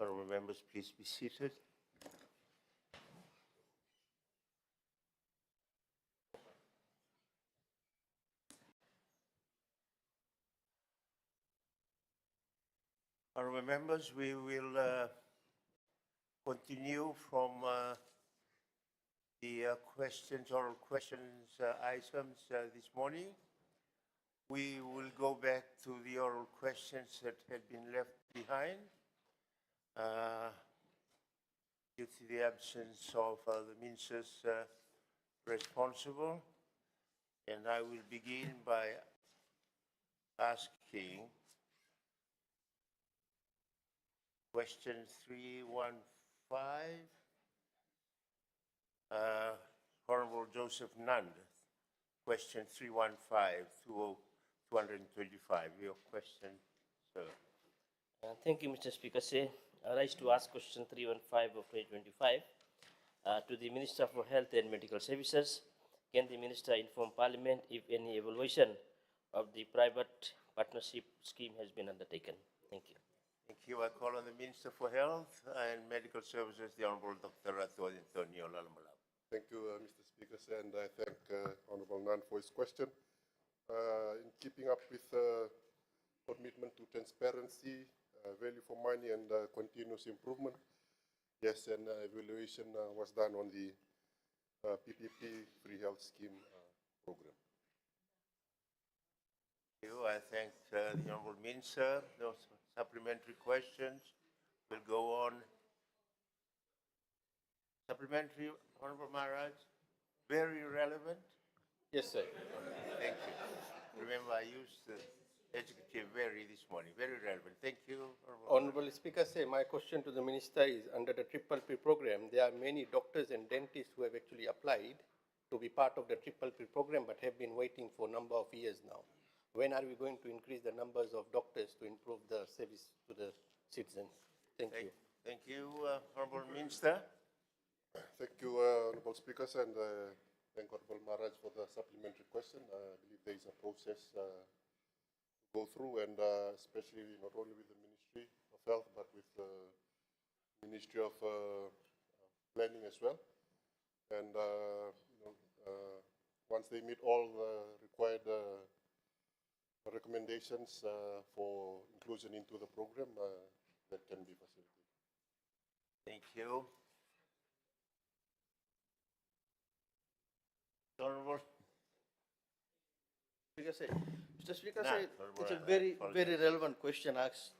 Honourable members, please be seated. Honourable members, we will continue from the oral questions items this morning. We will go back to the oral questions that had been left behind due to the absence of the ministers responsible. And I will begin by asking question 315, Honourable Joseph Nund. Question 315, 225. Your question, sir. Thank you, Mr. Speaker. I rise to ask question 315 of 2025 to the Minister for Health and Medical Services. Can the Minister inform Parliament if any evaluation of the private partnership scheme has been undertaken? Thank you. Thank you. I call on the Minister for Health and Medical Services, the Honourable Dr. Ratu Antonio Lalamalam. Thank you, Mr. Speaker, and I thank Honourable Nund for his question. In keeping up with commitment to transparency, value for money and continuous improvement, yes, an evaluation was done on the PPP Free Health Scheme program. Thank you. I thank the Honourable Minister. Those supplementary questions will go on. Supplementary, Honourable Maharaj, very relevant. Yes, sir. Thank you. Remember, I used the adjective very this morning. Very relevant. Thank you, Honourable Speaker, my question to the Minister is, under the PPP program, there are many doctors and dentists who have actually applied to be part of the PPP program but have been waiting for a number of years now. When are we going to increase the numbers of doctors to improve the service to the citizens? Thank you. Thank you, Honourable Minister. Thank you, Honourable Speakers, and thank Honourable Maharaj for the supplementary question. I believe there is a process to go through, and especially not only with the Ministry of Health, but with the Ministry of Planning as well. And once they meet all the required recommendations for inclusion into the program, that can be facilitated. Thank you. Honourable Speaker, Mr. Speaker, Nah, it's a very relevant question asked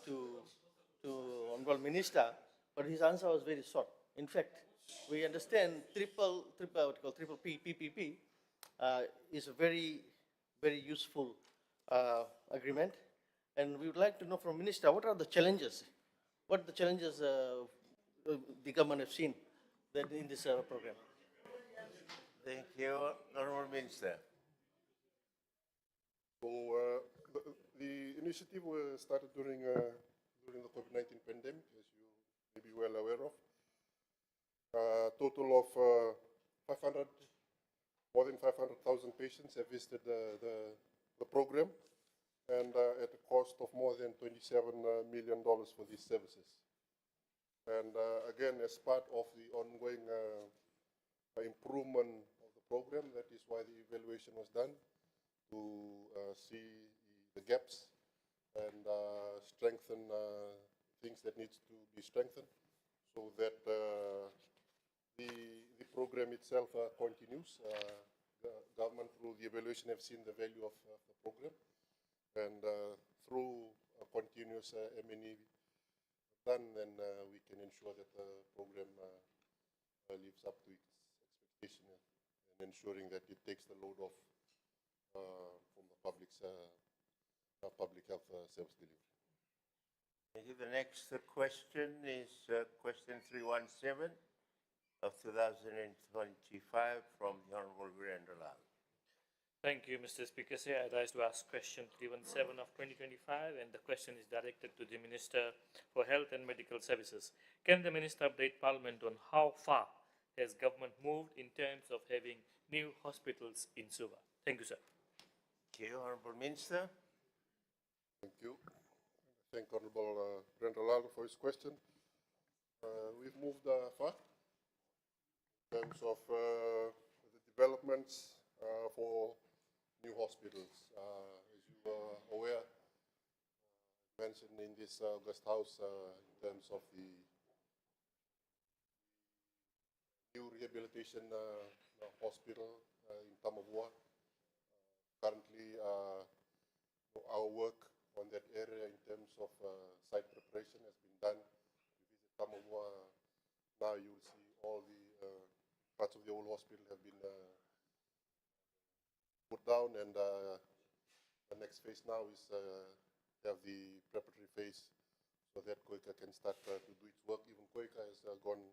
to Honourable Minister, but his answer was very short. In fact, we understand triple P, PPP is a very useful agreement, and we would like to know from Minister, what are the challenges? What are the challenges the government have seen that in this program? Thank you, Honourable Minister. So the initiative was started during the COVID-19 pandemic, as you may be well aware of. A total of more than 500,000 patients have visited the program, and at a cost of more than $27 million for these services. And again, as part of the ongoing improvement of the program, that is why the evaluation was done, to see the gaps and strengthen things that needs to be strengthened, so that the program itself continues. The government, through the evaluation, have seen the value of the program, and through continuous M&E done, then we can ensure that the program lives up to its expectation and ensuring that it takes the load off from the public health service delivery. Thank you. The next question is question 317 of 2025 from the Honourable Virendra Lal. Thank you, Mr. Speaker. I rise to ask question 317 of 2025, and the question is directed to the Minister for Health and Medical Services. Can the Minister update Parliament on how far has government moved in terms of having new hospitals in Suva? Thank you, sir. Thank you, Honourable Minister. Thank you. thank Honorable Brenda Lalor for his question. We've moved far in terms of the developments for new hospitals. As you are aware, mentioned in this August House in terms of the new rehabilitation hospital in Tamavua. Currently, our work on that area in terms of site preparation has been done. If you visit Tamavua, now you will see all the parts of the old hospital have been put down, and the next phase now is have the preparatory phase so that Koika can start to do its work. Even Koika has gone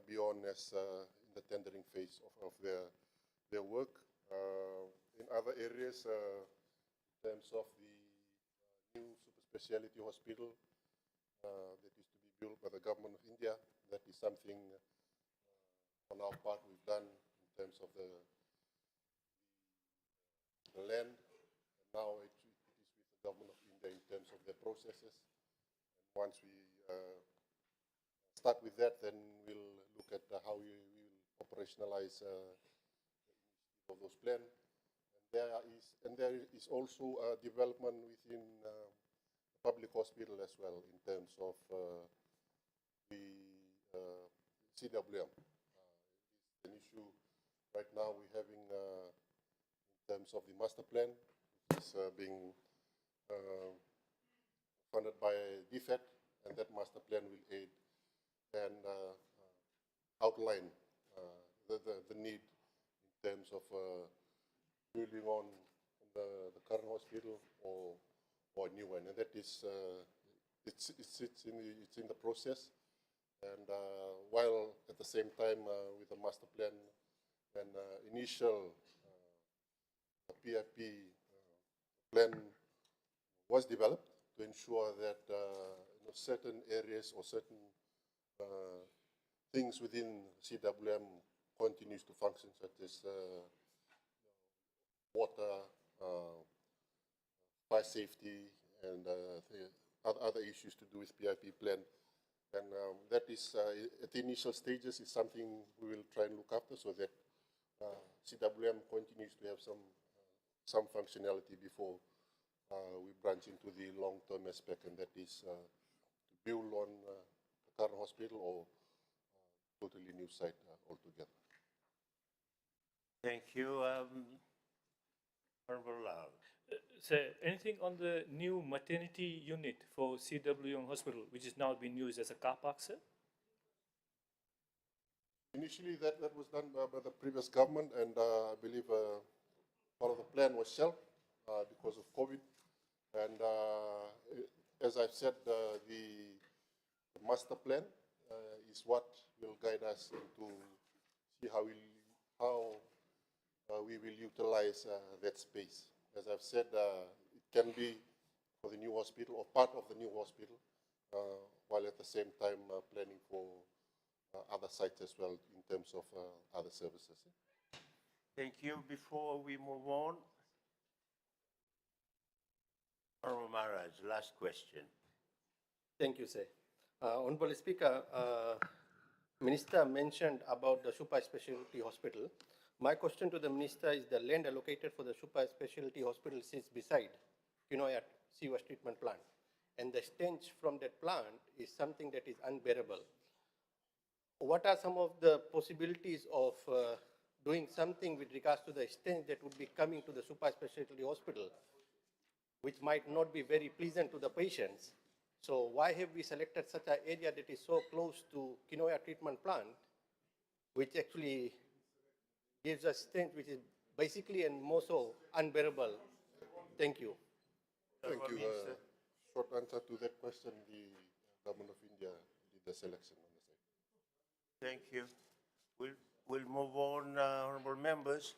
beyond as in the tendering phase of their work. In other areas, in terms of the new super speciality hospital that is to be built by the government of India, that is something on our part we've done in terms of the land. And now it is with the government of India in terms of their processes. And once we start with that, then we'll look at how we will operationalize of those plans. And there is also a development within the public hospital as well in terms of the CWM. It's an issue right now we're having in terms of the master plan, which is being funded by DFED, and that master plan will aid and outline the need in terms of building on the current hospital or a new one, and that is it's in the process. And while at the same time with the master plan and initial PIP plan was developed to ensure that certain areas or certain things within CWM continues to function, such as water, fire safety, and other issues to do with PIP plan. And that is, at the initial stages, is something we will try and look after so that CWM continues to have some functionality before we branch into the long-term aspect, and that is to build on the current hospital or totally new site altogether. Thank you. Honorable Lau. Sir, anything on the new maternity unit for CWM Hospital, which is now being used as a car park, sir? Initially, that was done by the previous government, and I believe part of the plan was shelved because of COVID. And as I've said, the master plan is what will guide us into see how we will utilize that space. As I've said, it can be for the new hospital or part of the new hospital, while at the same time planning for other sites as well in terms of other services. Thank you. Before we move on, Honorable Maharaj, last question. Thank you, sir. Honorable Speaker, Minister mentioned about the super specialty hospital. My question to the Minister is the land allocated for the super specialty hospital sits beside Kinoyat sewage treatment plant. And the stench from that plant is something that is unbearable. What are some of the possibilities of doing something with regards to the stench that would be coming to the super specialty hospital, which might not be very pleasant to the patients? So why have we selected such an area that is so close to Kinoya treatment plant, which actually gives us stench which is basically and more so unbearable? Thank you. Thank you. Short answer to that question, the government of India did the selection on the site. Thank you. We'll move on, honorable members.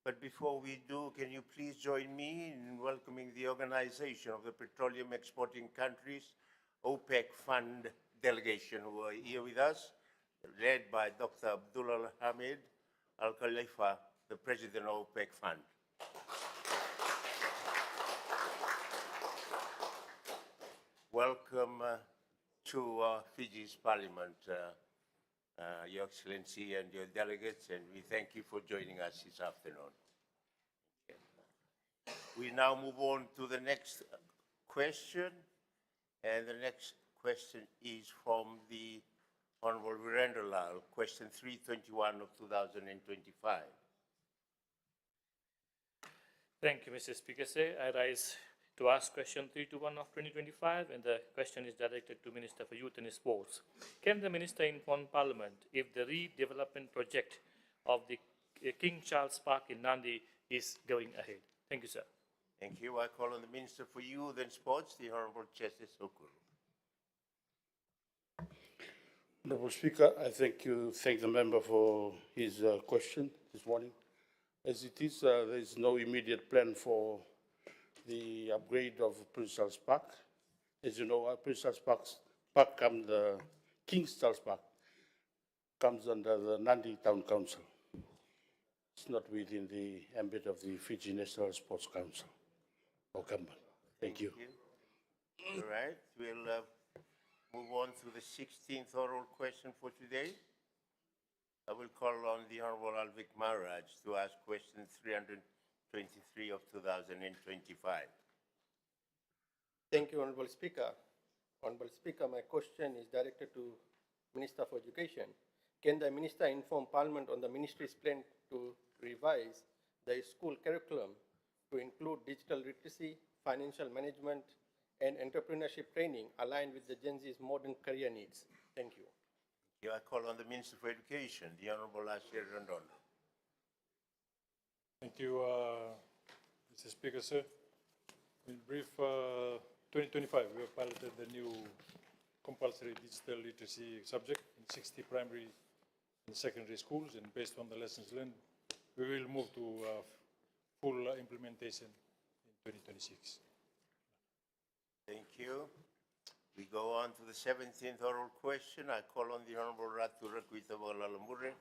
But before we do, can you please join me in welcoming the Organization of the Petroleum Exporting Countries, OPEC Fund delegation, who are here with us, led by Dr. Abdullah Hamid Al Khalifa, the President of OPEC Fund. welcome to Fiji's Parliament, Your Excellency and your delegates, and we thank you for joining us this afternoon. We now move on to the next question, and the next question is from the Honorable Virendra Lal, question 321 of 2025. Thank you, Mr. Speaker. Sir, I rise to ask question 321 of 2025, and the question is directed to Minister for Youth and Sports. Can the Minister inform Parliament if the redevelopment project of the King Charles Park in Nandi is going ahead? Thank you, sir. Thank you. I call on the Minister for Youth and Sports, the Honorable Chester Sokulu. Honourable Speaker, I thank the member for his question this morning. As it is, there is no immediate plan for the upgrade of Prince Charles Park. As you know, Prince Charles Park comes, the King Charles Park comes under the Nandi Town Council. It's not within the ambit of the Fiji National Sports Council or Government. Thank you. All right, we'll move on to the 16th oral question for today. I will call on the Honorable Alvik Maharaj to ask question 323 of 2025. Thank you, Honorable Speaker. Honorable Speaker, my question is directed to Minister for Education. Can the Minister inform Parliament on the Ministry's plan to revise the school curriculum to include digital literacy, financial management, and entrepreneurship training aligned with the Gen Z's modern career needs? Thank you. Here I call on the Minister for Education, the Honorable Ashir Randono. Thank you, Mr. Speaker, sir. In brief, 2025, we have piloted the new compulsory digital literacy subject in 60 primary and secondary schools, and based on the lessons learned, we will move to full implementation in 2026. Thank you. We go on to the 17th oral question. I call on the Honorable Ratu Rakuita Walalamure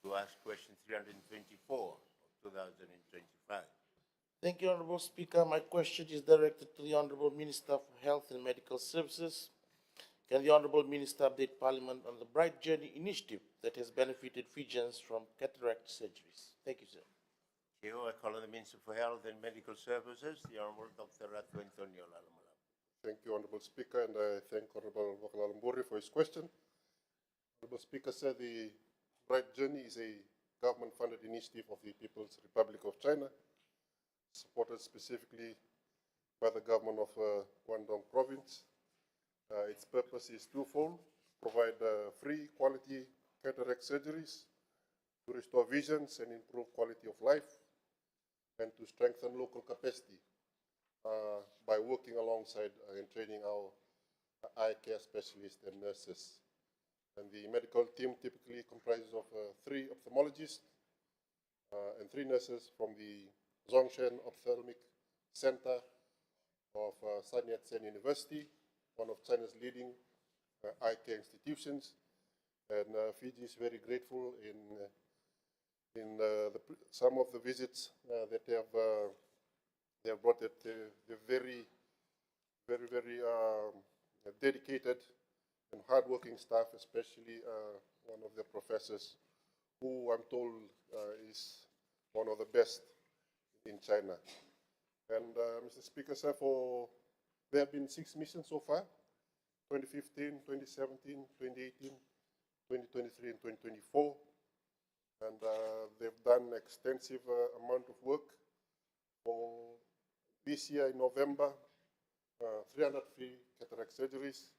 to ask question 324 of 2025. Thank you, Honourable Speaker. My question is directed to the Honourable Minister for Health and Medical Services. Can the Honourable Minister update Parliament on the Bright Journey initiative that has benefited Fijians from cataract surgeries? Thank you, sir. Thank you. I call on the Minister for Health and Medical Services, the Honorable Dr. Ratu Antonio Lalamala. Thank you, Honourable Speaker, and I thank Honourable Wakalalamburi for his question. Honourable Speaker said the Bright Journey is a government-funded initiative of the People's Republic of China, supported specifically by the government of Guangdong Province. Its purpose is twofold: provide free quality cataract surgeries to restore visions and improve quality of life, and to strengthen local capacity by working alongside and training our eye care specialists and nurses. And the medical team typically comprises of 3 ophthalmologists and 3 nurses from the Zhongshan Ophthalmic Center of Sun Yat-sen University, one of China's leading eye care institutions. And Fiji is very grateful in some of the visits that they have brought. That they're very dedicated and hardworking staff, especially one of the professors, who I'm told is one of the best in China. And Mr. Speaker, sir, there have been 6 missions so far: 2015, 2017, 2018, 2023, and 2024. And they've done extensive amount of work. For this year in November, 303 cataract surgeries,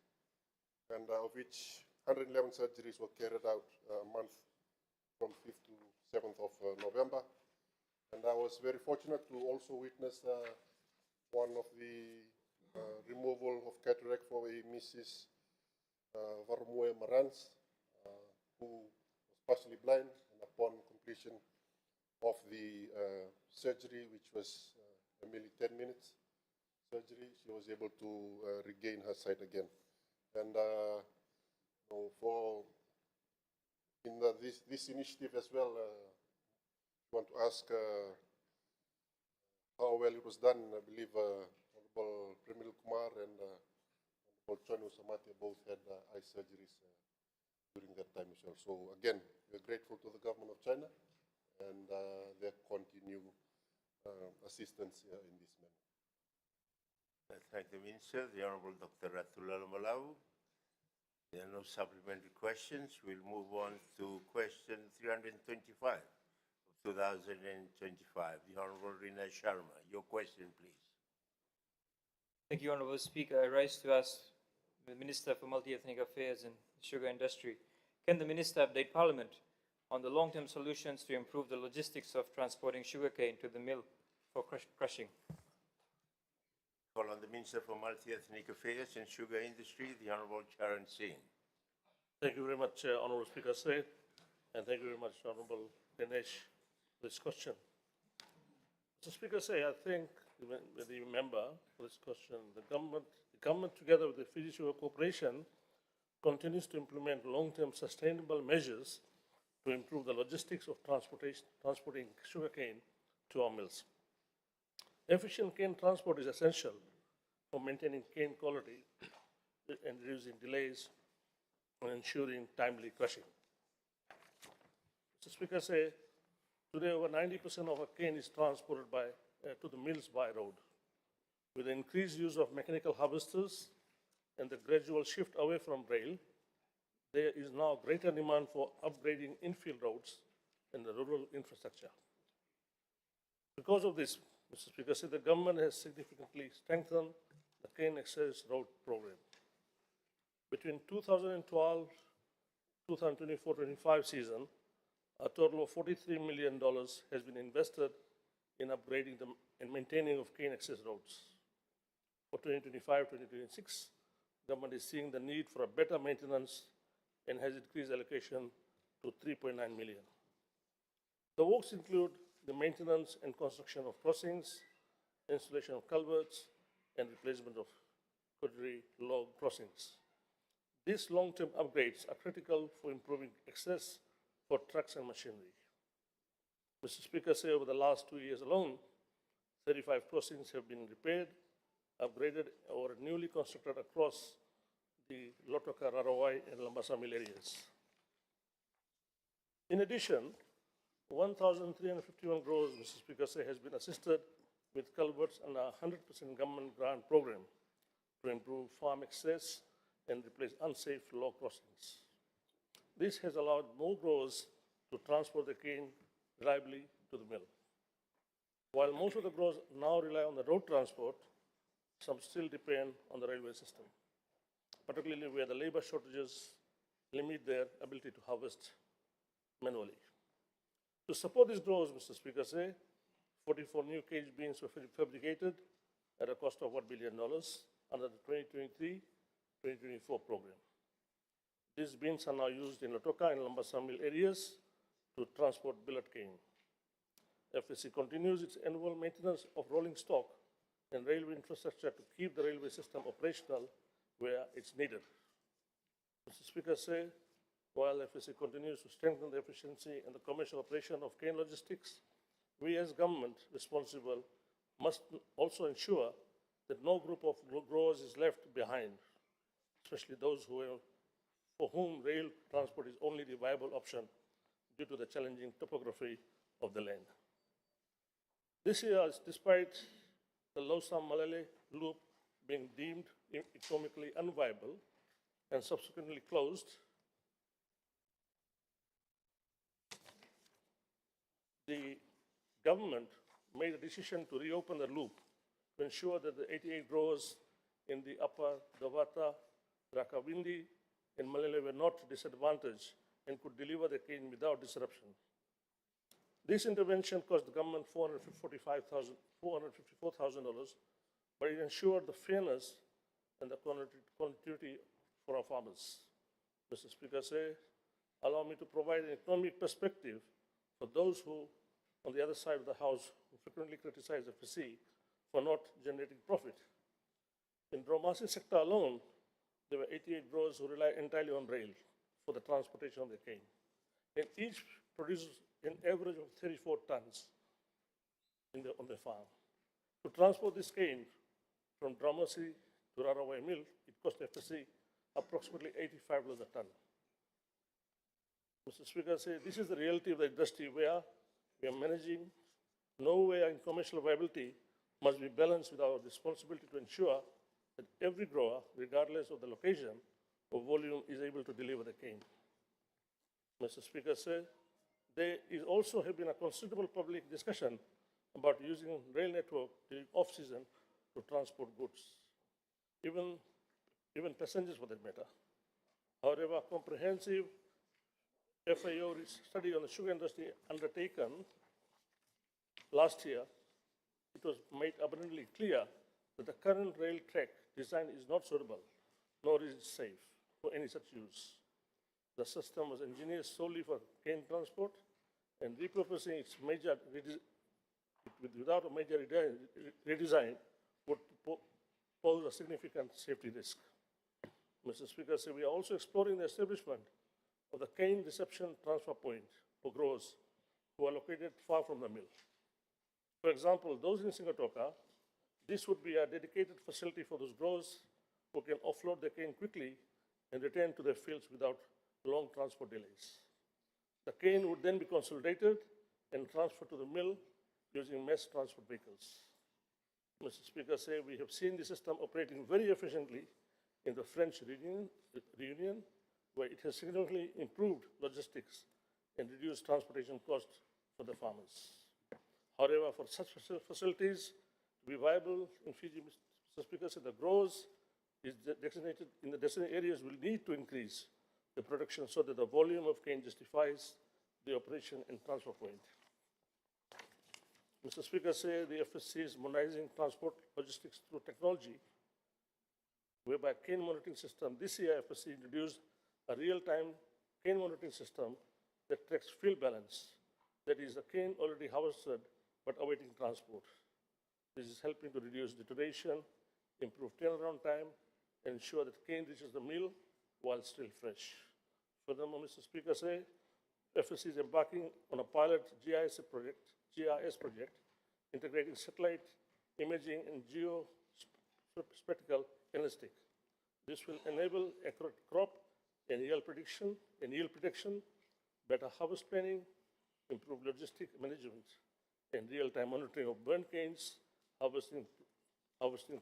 and of which 111 surgeries were carried out a month from 5th to 7th of November. And I was very fortunate to also witness one of the removal of cataract for a Mrs. Varmue Marans, who was partially blind, and upon completion of the surgery, which was merely 10 minutes surgery, she was able to regain her sight again. And this initiative as well, I want to ask how well it was done. I believe Honorable Premil Kumar and Chonu Samate both had eye surgeries during that time as well. So again, we're grateful to the government of China and their continued assistance in this manner. Thank the Minister. The Honorable Dr. Ratulala Malawu. There are no supplementary questions. We'll move on to question 325 of 2025. The Honorable Rina Sharma. Your question, please. Thank you, Honourable Speaker. I rise to ask the Minister for Multi-Ethnic Affairs and Sugar Industry. Can the Minister update Parliament on the long-term solutions to improve the logistics of transporting sugarcane to the mill for crushing? Call on the Minister for Multi-Ethnic Affairs and Sugar Industry, the Honorable Charan Singh. Thank you very much, Honourable Speaker Sir, and thank you very much, Honourable Dinesh, for this question. Mr. Speaker Sir, I think the member for this question, the government together with the Fiji Sugar Corporation continues to implement long-term sustainable measures to improve the logistics of transporting sugarcane to our mills. Efficient cane transport is essential for maintaining cane quality and reducing delays and ensuring timely crushing. Mr. Speaker, today over 90% of our cane is transported to the mills by road. With the increased use of mechanical harvesters and the gradual shift away from rail, there is now greater demand for upgrading infield roads and the rural infrastructure. Because of this, Mr. Speaker, the government has significantly strengthened the cane access road program. Between 2012 2024-25 season, a total of $43 million has been invested in upgrading and maintaining of cane access roads. For 2025-2026, government is seeing the need for a better maintenance and has increased allocation to $3.9 million. The works include the maintenance and construction of crossings, installation of culverts, and replacement of Kudri log crossings. These long-term upgrades are critical for improving access for trucks and machinery. Mr. Speaker, over the last 2 years alone, 35 crossings have been repaired, upgraded, or newly constructed across the Lotoka, Rarawai, and Lambasa areas. In addition, 1,351 growers, Mr. Speaker, has been assisted with culverts under a 100% government grant program to improve farm access and replace unsafe log crossings. This has allowed more growers to transport the cane reliably to the mill. While most of the growers now rely on the road transport, some still depend on the railway system, particularly where the labor shortages limit their ability to harvest manually. To support these growers, Mr. Speaker, 44 new cage beans were fabricated at a cost of $1 billion under the 2023-2024 program. These beans are now used in Lotoka and Lambasa mill areas to transport billet cane. FSC continues its annual maintenance of rolling stock and railway infrastructure to keep the railway system operational where it's needed. Mr. Speaker, while FSC continues to strengthen the efficiency and the commercial operation of cane logistics, we as government responsible must also ensure that no group of growers is left behind, especially those for whom rail transport is only the viable option due to the challenging topography of the land. This year, despite the Losam Malele loop being deemed economically unviable and subsequently closed, the government made a decision to reopen the loop to ensure that the 88 growers in the upper Davata, Rakawindi, and Malele were not disadvantaged and could deliver the cane without disruption. This intervention cost the government $454,000, but it ensured the fairness and the continuity for our farmers. Mr. Speaker, allow me to provide an economic perspective for those who, on the other side of the House, who frequently criticize FSC for not generating profit. In Dromasi sector alone, there were 88 growers who rely entirely on rail for the transportation of the cane. And each produces an average of 34 tons on the farm. To transport this cane from Dromasi to to Raraway Mill, it cost FSC approximately $85 a ton. Mr. Speaker, this is the reality of the industry where we are managing. Nowhere in commercial viability must be balanced with our responsibility to ensure that every grower, regardless of the location or volume, is able to deliver the cane. Mr. Speaker, there is also have been a considerable public discussion about using rail network during off-season to transport goods, even passengers for that matter. However, a comprehensive FAO study on the sugar industry undertaken last year, it was made abundantly clear that the current rail track design is not suitable, nor is it safe for any such use. The system was engineered solely for cane transport, and repurposing its without a major redesign would pose a significant safety risk. Mr. Speaker, we are also exploring the establishment of the cane reception transfer point for growers who are located far from the mill. For example, those in Singatoka, this would be a dedicated facility for those growers who can offload the cane quickly and return to their fields without long transport delays. The cane would then be consolidated and transferred to the mill using mass transport vehicles. Mr. Speaker, we have seen the system operating very efficiently in the French Reunion, where it has significantly improved logistics and reduced transportation costs for the farmers. However, for such facilities to be viable in Fiji, Mr. Speaker, the growers in the designated areas will need to increase the production so that the volume of cane justifies the operation and transfer point. Mr. Speaker, the FSC is modernizing transport logistics through technology, whereby cane monitoring system. This year, FSC introduced a real-time cane monitoring system that tracks field balance, that is, the cane already harvested but awaiting transport. This is helping to reduce deterioration, improve turnaround time, and ensure that cane reaches the mill while still fresh. Furthermore, Mr. Speaker, FSC is embarking on a pilot GIS project integrating satellite imaging and geospatial analytics. This will enable accurate crop and yield prediction, better harvest planning, improved logistic management, and real-time monitoring of burnt canes, harvesting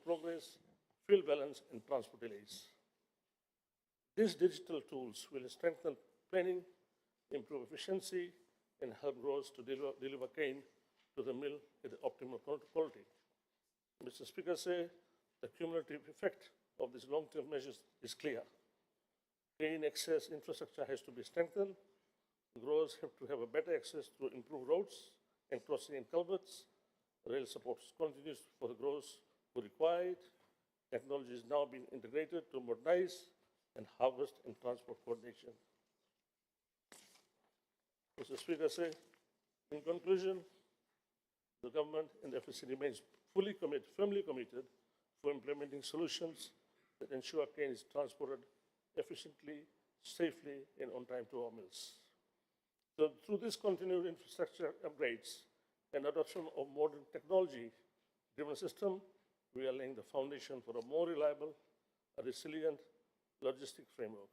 progress, field balance, and transport delays. These digital tools will strengthen planning, improve efficiency, and help growers to deliver cane to the mill at the optimal quality. Mr. Speaker, the cumulative effect of these long-term measures is clear. Cane access infrastructure has to be strengthened. Growers have to have a better access to improved roads and crossing and culverts. Rail support continues for the growers who require it. Technology is now being integrated to modernize and harvest and transport coordination. Mr. Speaker, in conclusion, the government and the FSC remains firmly committed for implementing solutions that ensure cane is transported efficiently, safely, and on time to our mills. So through this continued infrastructure upgrades and adoption of modern technology-driven system, we are laying the foundation for a more reliable, resilient logistic framework.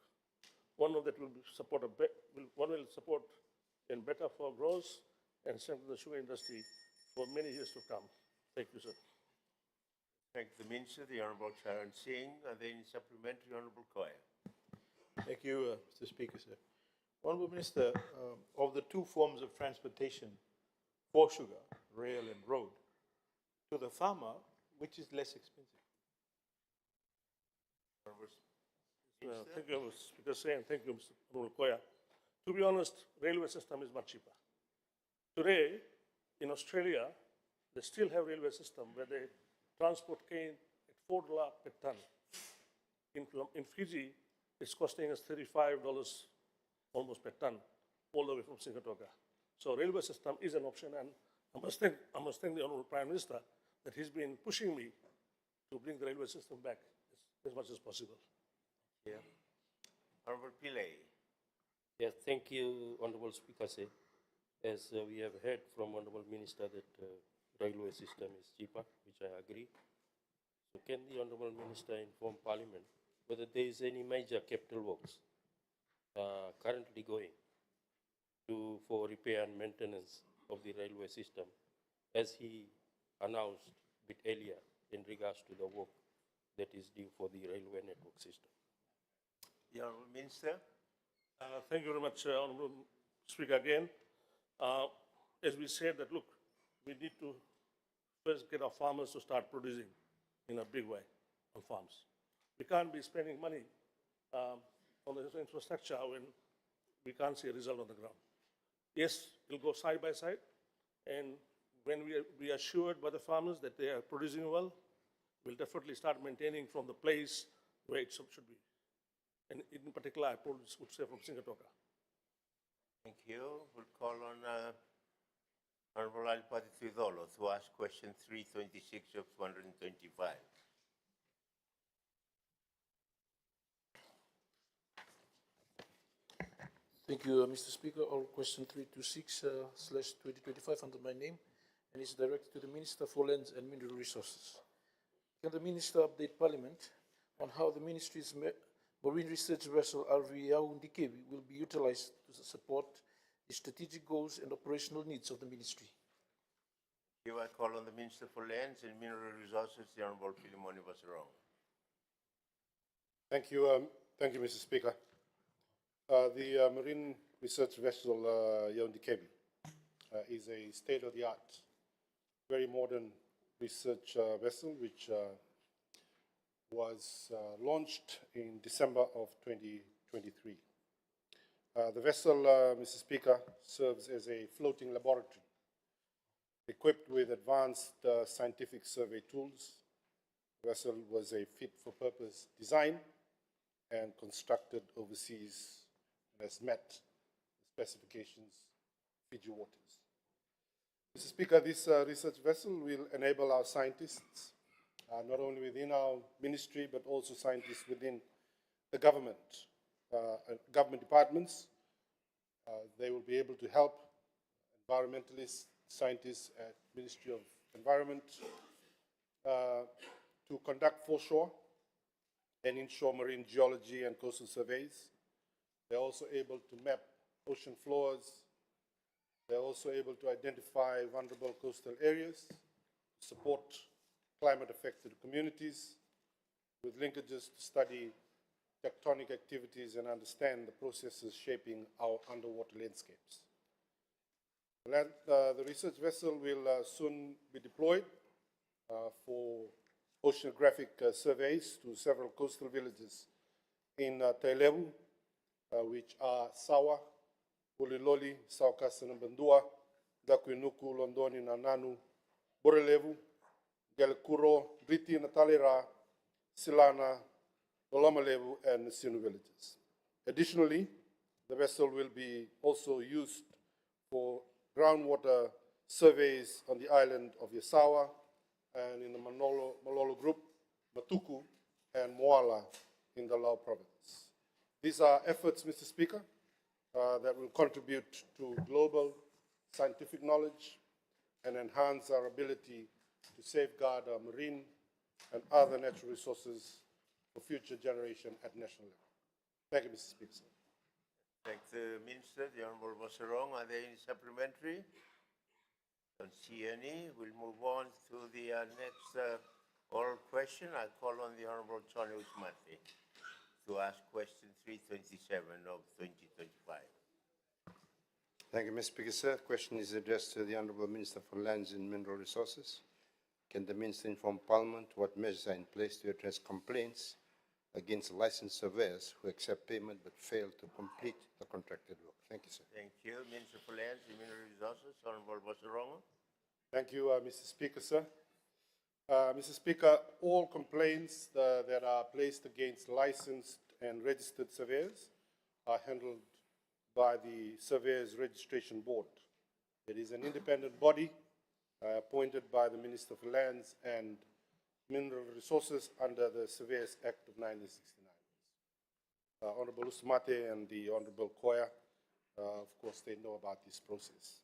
One of that will support and better for growers and strengthen the sugar industry for many years to come. Thank you, sir. Thank the Minister, the Honourable Charan Singh, and then supplementary, Honourable Koya. Thank you, Mr. Speaker, sir. Honourable Minister, of the two forms of transportation for sugar, rail and road, to the farmer, which is less expensive? Thank you, Mr. Speaker, and thank you, Mr. Honourable Koya. To be honest, railway system is much cheaper. Today, in Australia, they still have railway system where they transport cane at $4 per ton. In Fiji, it's costing us $35 almost per ton, all the way from Singatoka. So railway system is an option, and I must thank the Honourable Prime Minister that he's been pushing me to bring the railway system back as much as possible. Yeah. Honourable Pillay. Yes, thank you, Honourable Speaker. As we have heard from Honourable Minister that railway system is cheaper, which I agree. Can the Honourable Minister inform Parliament whether there is any major capital works currently going for repair and maintenance of the railway system, as he announced a bit earlier in regards to the work that is due for the railway network system? The Honourable Minister. Thank you very much, Honourable Speaker, again. As we said that, look, we need to first get our farmers to start producing in a big way on farms. We can't be spending money on the infrastructure when we can't see a result on the ground. Yes, it'll go side by side, and when we are assured by the farmers that they are producing well, we'll definitely start maintaining from the place where it should be. And in particular, I would say from Singatoka. Thank you. We'll call on Honourable Alipati Tridolo to ask question 326 of 225. Thank you, Mr. Speaker. All question 326/2025 under my name, and is directed to the Minister for Lands and Mineral Resources. Can the Minister update Parliament on how the Ministry's marine research vessel RV Yaoundikebi will be utilized to support the strategic goals and operational needs of the Ministry? Here I call on the Minister for Lands and Mineral Resources, the Honourable Philemon Vasarong. Thank you, Mr. Speaker. The marine research vessel Yaoundikebi is a state-of-the-art, very modern research vessel which was launched in December of 2023. The vessel, Mr. Speaker, serves as a floating laboratory equipped with advanced scientific survey tools. The vessel was a fit-for-purpose design and constructed overseas and has met the specifications of Fiji waters. Mr. Speaker, this research vessel will enable our scientists, not only within our ministry, but also scientists within the government departments. They will be able to help environmentalists, scientists at Ministry of Environment to conduct foreshore and inshore marine geology and coastal surveys. They're also able to map ocean floors. They're also able to identify vulnerable coastal areas, support climate-affected communities, with linkages to study tectonic activities and understand the processes shaping our underwater landscapes. The research vessel will soon be deployed for oceanographic surveys to several coastal villages in Tailevu, which are Sawa, Puliloli, Saukasa na Bandua, Dakuinuku, Londoni na Nanu, Borelevu, Gelekuro, Briti na Talera, Silana, Olomalevu, and Sinu villages. Additionally, the vessel will be also used for groundwater surveys on the island of Yasawa and in the Malolo group, Matuku, and Moala in the Lau province. These are efforts, Mr. Speaker, that will contribute to global scientific knowledge and enhance our ability to safeguard our marine and other natural resources for future generation at national level. Thank you, Mr. Speaker. Thank the Minister, the Honourable Vasarong. Are there any supplementary? Don't see any. We'll move on to the next oral question. I call on the Honourable Tony Usmati to ask question 327 of 2025. Thank you, Mr. Speaker, sir. Question is addressed to the Honourable Minister for Lands and Mineral Resources. Can the Minister inform Parliament what measures are in place to address complaints against licensed surveyors who accept payment but fail to complete the contracted work? Thank you, sir. Thank you. Minister for Lands and Mineral Resources, Honourable Vasarong. Thank you, Mr. Speaker, sir. Mr. Speaker, all complaints that are placed against licensed and registered surveyors are handled by the Surveyors Registration Board. It is an independent body appointed by the Minister for Lands and Mineral Resources under the Surveyors Act of 1969. Honourable Usmate and the Honourable Koya, of course, they know about this process.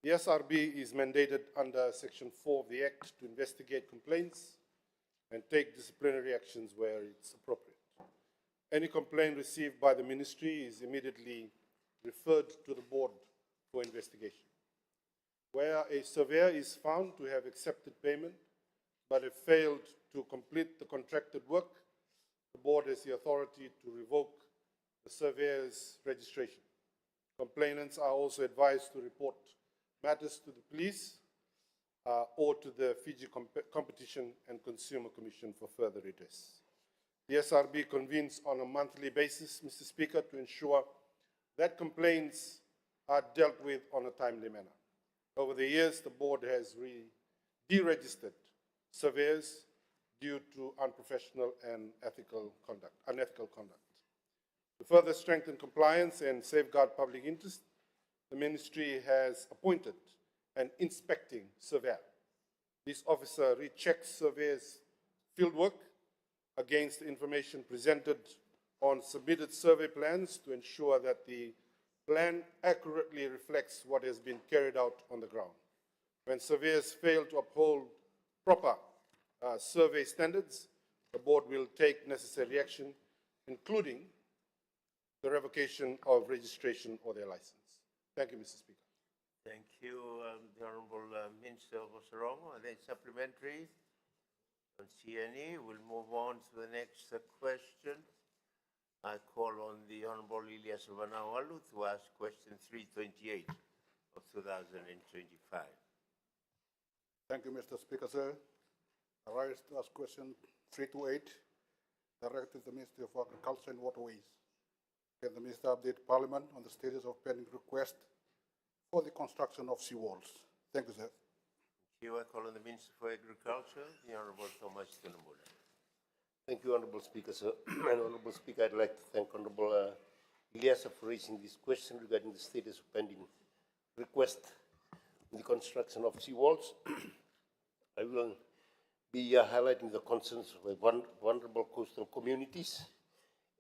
The SRB is mandated under Section 4 of the Act to investigate complaints and take disciplinary actions where it's appropriate. Any complaint received by the ministry is immediately referred to the board for investigation. Where a surveyor is found to have accepted payment but have failed to complete the contracted work, the board has the authority to revoke the surveyor's registration. Complainants are also advised to report matters to the police or to the Fiji Competition and Consumer Commission for further redress. The SRB convenes on a monthly basis, Mr. Speaker, to ensure that complaints are dealt with on a timely manner. Over the years, the board has deregistered surveyors due to unprofessional and unethical conduct. To further strengthen compliance and safeguard public interest, the ministry has appointed an inspecting surveyor. This officer rechecks surveyors' fieldwork against the information presented on submitted survey plans to ensure that the plan accurately reflects what has been carried out on the ground. When surveyors fail to uphold proper survey standards, the board will take necessary action, including the revocation of registration or their license. Thank you, Mr. Speaker. Thank you, the Honorable Minister of Osoromo. Are there supplementary? Don't see any. We'll move on to the next question. I call on the Honorable Ilyas Vanawalu to ask question 328 of 2025. Thank you, Mr. Speaker, sir. I rise to ask question 328, directed to the Ministry of Agriculture and Waterways. Can the Minister update Parliament on the status of pending request for the construction of seawalls? Thank you, sir. Thank you. I call on the Minister for Agriculture, the Honorable Thomas Tunamula. Thank you, Honorable Speaker, sir. And Honorable Speaker, I'd like to thank Honorable Ilyas for raising this question regarding the status of pending request in the construction of seawalls. I will be highlighting the concerns of vulnerable coastal communities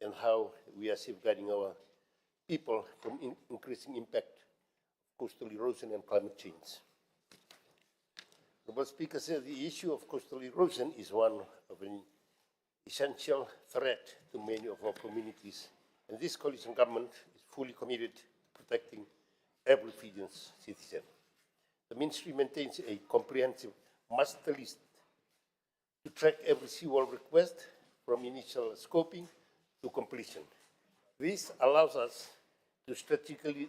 and how we are safeguarding our people from increasing impact of coastal erosion and climate change. Honorable Speaker, sir, the issue of coastal erosion is one of an essential threat to many of our communities, and this coalition government is fully committed to protecting every Fijian citizen. The ministry maintains a comprehensive master list to track every seawall request from initial scoping to completion. This allows us to strategically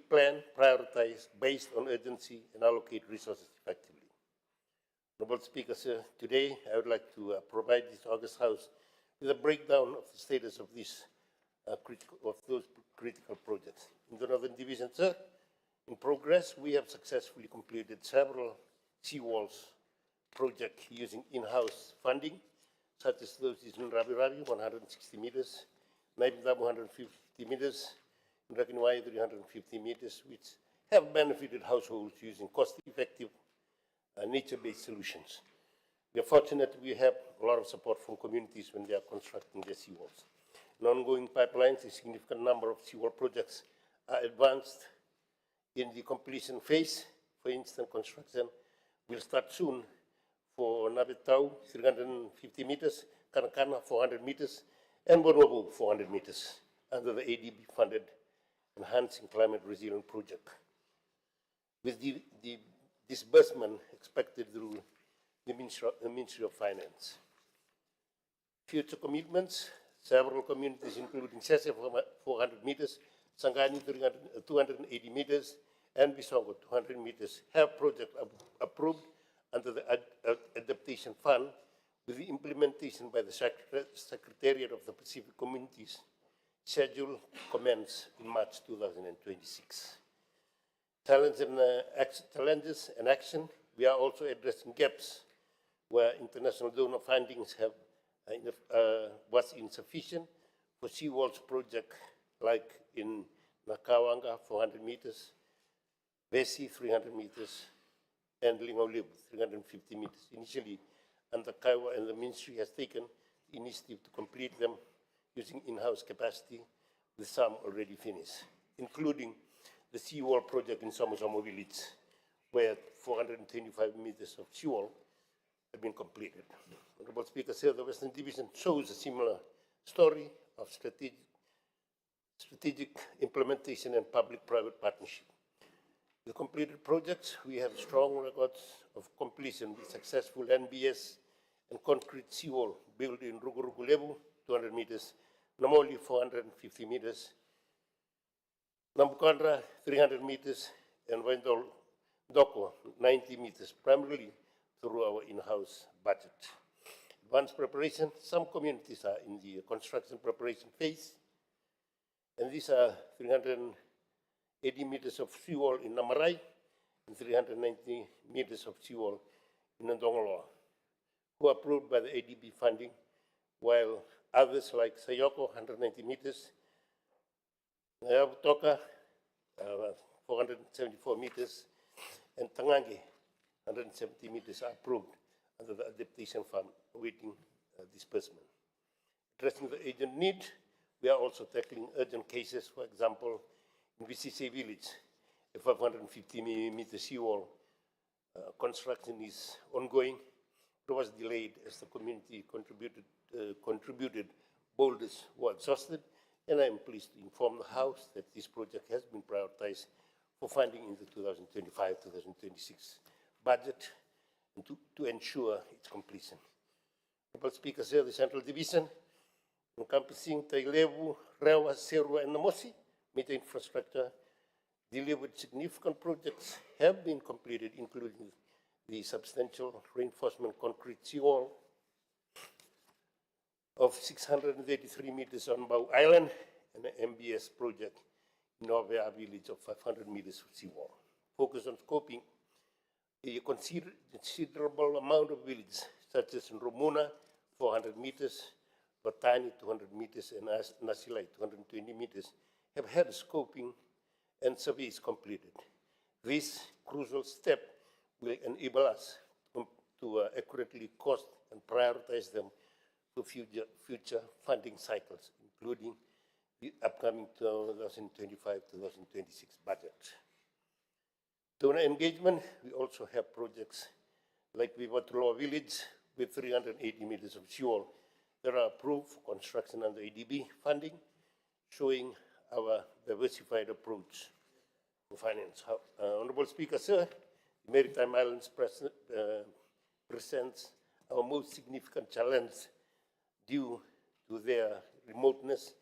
plan, prioritize based on urgency, and allocate resources effectively. Honorable Speaker, sir, today I would like to provide this August House with a breakdown of the status of those critical projects. In the Northern Division, sir, in progress, we have successfully completed several seawalls projects using in-house funding, such as those in Rabi Rabi, 160 meters, Naipitabo, 150 meters, and Rakinwai, 350 meters, which have benefited households using cost-effective nature-based solutions. We are fortunate we have a lot of support from communities when they are constructing their seawalls. In ongoing pipelines, a significant number of seawall projects are advanced in the completion phase. For instance, construction will start soon for Nabitau, 350 meters, Karakana, 400 meters, and Bonobo, 400 meters, under the ADB-funded Enhancing Climate Resilient Project. With the disbursement expected through the Ministry of Finance. Future commitments, several communities, including Sese, 400 meters, Sangani, 280 meters, and Bisongo, 200 meters, have projects approved under the Adaptation Fund with the implementation by the Secretariat of the Pacific Communities scheduled to commence in March 2026. Challenges and action, we are also addressing gaps where international donor findings was insufficient for seawalls project like in Nakawanga, 400 meters, Vesi, 300 meters, and Lingolib, 350 meters. Initially, Antakawa and the ministry has taken the initiative to complete them using in-house capacity, with some already finished, including the seawall project in Somosomo village, where 425 meters of seawall have been completed. Honorable Speaker, sir, the Western Division shows a similar story of strategic implementation and public-private partnership. The completed projects, we have strong records of completion with successful NBS and concrete seawall built in Rugurugu Levu, 200 meters, Namoli, 450 meters, Nambucandra, 300 meters, and Wendell Doko, 90 meters, primarily through our in-house budget. Advanced preparation, some communities are in the construction preparation phase, and these are 380 meters of seawall in Namarai and 390 meters of seawall in Ndongoloa, who are approved by the ADB funding, while others like Sayoko, 190 meters, Toka, 474 meters, and Tangange, 170 meters are approved under the adaptation fund awaiting disbursement. Addressing the urgent need, we are also tackling urgent cases. For example, in VCC Village, a 550 meter seawall construction is ongoing. It was delayed as the community contributed boulders were exhausted, and I am pleased to inform the House that this project has been prioritized for funding in the 2025-2026 budget and to ensure its completion. Honorable Speaker, sir, the Central Division, encompassing Tailevu, Rewa, Serua, and Namosi, major infrastructure delivered significant projects have been completed, including the substantial reinforcement concrete seawall of 683 meters on Bau Island and an MBS project in Novea Village of 500 meters of seawall. Focus on scoping a considerable amount of villages, such as Romuna, 400 meters, Batani, 200 meters, and Nasilai, 220 meters, have had scoping and surveys completed. This crucial step will enable us to accurately cost and prioritize them for future funding cycles, including the upcoming 2025-2026 budget. Donor engagement, we also have projects like Vivatuloa Village with 380 meters of seawall that are approved for construction under ADB funding, showing our diversified approach to finance. Honorable Speaker, sir, the Maritime Islands presents our most significant challenge due to their remoteness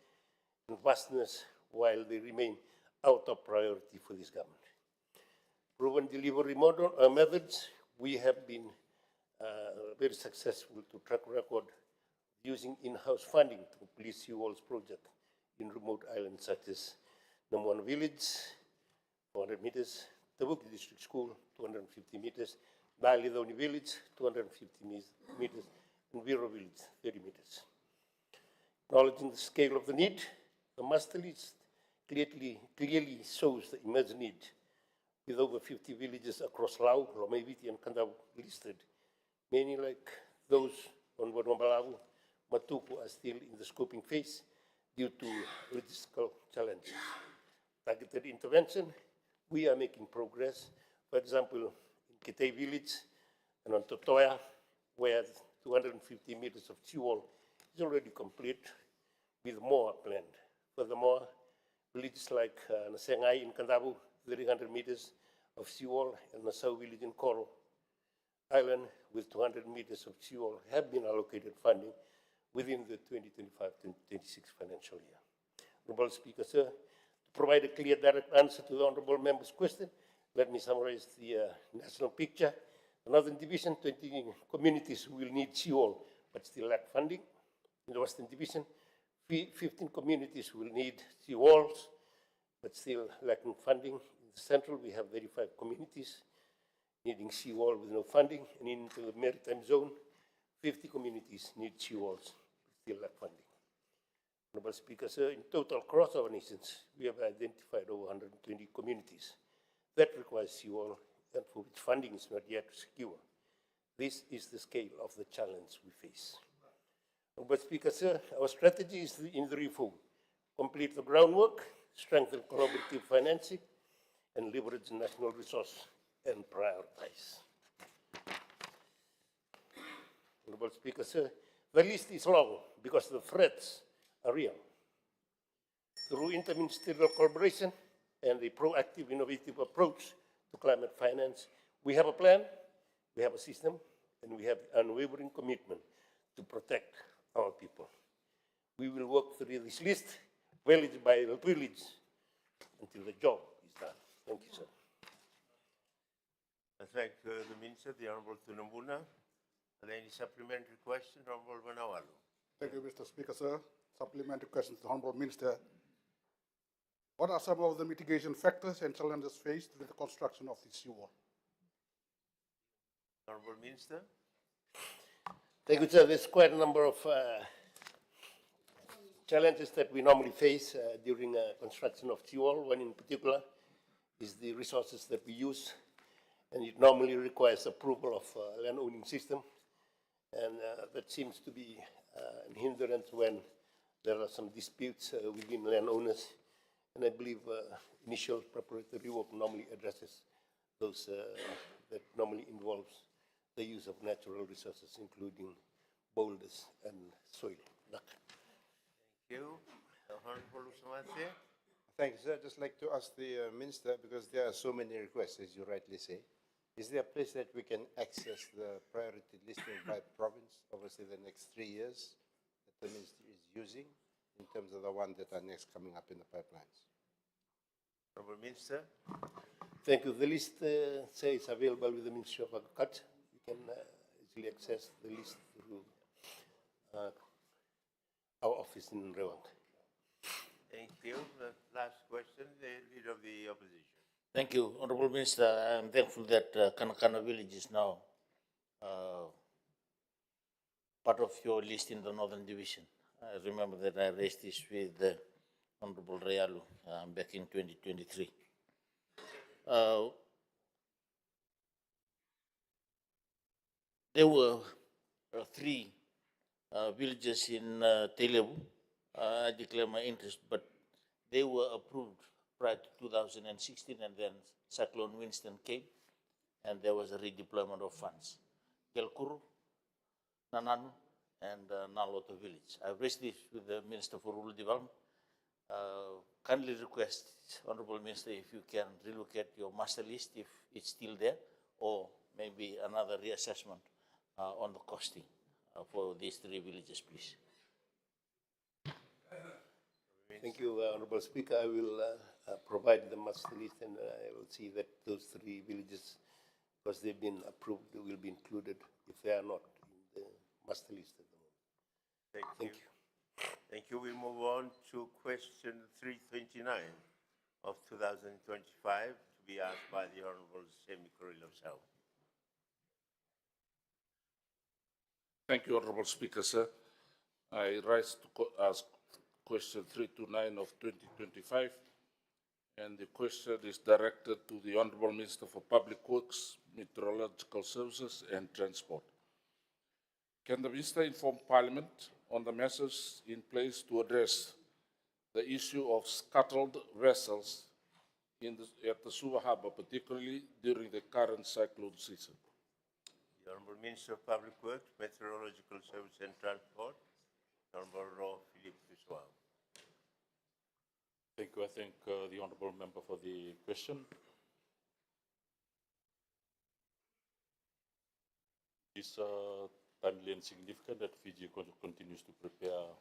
and vastness, while they remain out of priority for this government. Proven delivery methods, we have been very successful to track record using in-house funding to complete seawalls project in remote islands such as Namuan Village, 400 meters, Tabuki District School, 250 meters, Bali Doni Village, 250 meters, and Viro Village, 30 meters. Acknowledging the scale of the need, the master list clearly shows the immense need, with over 50 villages across Lau, Lomaiviti, and Kandau listed. Many like those on Wanombalavu, Matuku are still in the scoping phase due to logistical challenges. Targeted intervention, we are making progress. For example, in Kitei Village and on Totoya, where 250 meters of seawall is already complete, with more planned. Furthermore, villages like Nasengai in Kandabu, 300 meters of seawall, and Nasau Village in Koro Island with 200 meters of seawall have been allocated funding within the 2025-2026 financial year. Honorable Speaker, sir, to provide a clear, direct answer to the Honorable Member's question, let me summarize the national picture. The Northern Division, 20 communities will need seawall but still lack funding. In the Western Division, 15 communities will need seawalls but still lacking funding. In the Central, we have 35 communities needing seawall with no funding, and in the Maritime Zone, 50 communities need seawalls but still lack funding. Honorable Speaker, sir, in total across our nations, we have identified over 120 communities that require seawall and for which funding is not yet secure. This is the scale of the challenge we face. Honorable Speaker, sir, our strategy is in the reform. Complete the groundwork, strengthen collaborative financing, and leverage national resource and prioritize. Honorable Speaker, sir, the list is long because the threats are real. Through interministerial collaboration and a proactive, innovative approach to climate finance, we have a plan, we have a system, and we have unwavering commitment to protect our people. We will work through this list, village by village, until the job is done. Thank you, sir. I thank the Minister, the Honorable Tunambuna. Are there any supplementary questions, Honorable Vanawalu? Thank you, Mr. Speaker, sir. Supplementary questions to the Honorable Minister. What are some of the mitigation factors and challenges faced with the construction of the seawall? Honorable Minister. Thank you, sir. There's quite a number of challenges that we normally face during construction of seawall. One in particular is the resources that we use, and it normally requires approval of land owning system, and that seems to be a hindrance when there are some disputes within landowners, and I believe initial preparatory work normally addresses those that normally involves the use of natural resources, including boulders and soil. Thank you. Honorable Usmante. Thank you, sir. I'd just like to ask the Minister, because there are so many requests, as you rightly say, is there a place that we can access the priority listing by province over, say, the next 3 years that the Ministry is using in terms of the ones that are next coming up in the pipelines? Honorable Minister. Thank you. The list says available with the Ministry of Agriculture. You can easily access the list through our office in Rewang. Thank you. The last question, the Leader of the Opposition. Thank you, Honorable Minister. I'm thankful that Kanakana village is now part of your list in the Northern Division. I remember that I raised this with Honorable Rayalu back in 2023. There were 3 villages in Telebu. I declare my interest, but they were approved prior to 2016, and then Cyclone Winston came, and there was a redeployment of funds. Gelkuru, Nananu, and Naloto village. I've raised this with the Minister for Rural Development. Kindly request, Honorable Minister, if you can relook at your master list, if it's still there, or maybe another reassessment on the costing for these 3 villages, please. Thank you, Honorable Speaker. I will provide the master list, and I will see that those 3 villages, because they've been approved, will be included if they are not in the master list at the moment. Thank you. Thank you. We move on to question 329 of 2025 to be asked by the Honorable Semi Corrillo South. Thank you, Honorable Speaker, sir. I rise to ask question 329 of 2025, and the question is directed to the Honorable Minister for Public Works, Meteorological Services and Transport. Can the Minister inform Parliament on the measures in place to address the issue of scuttled vessels at the Suva Harbour, particularly during the current cyclone season? The Honorable Minister of Public Works, Meteorological Service and Transport, Honorable Ro Philip Kuswao. Thank you. I thank the Honourable Member for the question. It's timely and significant that Fiji continues to prepare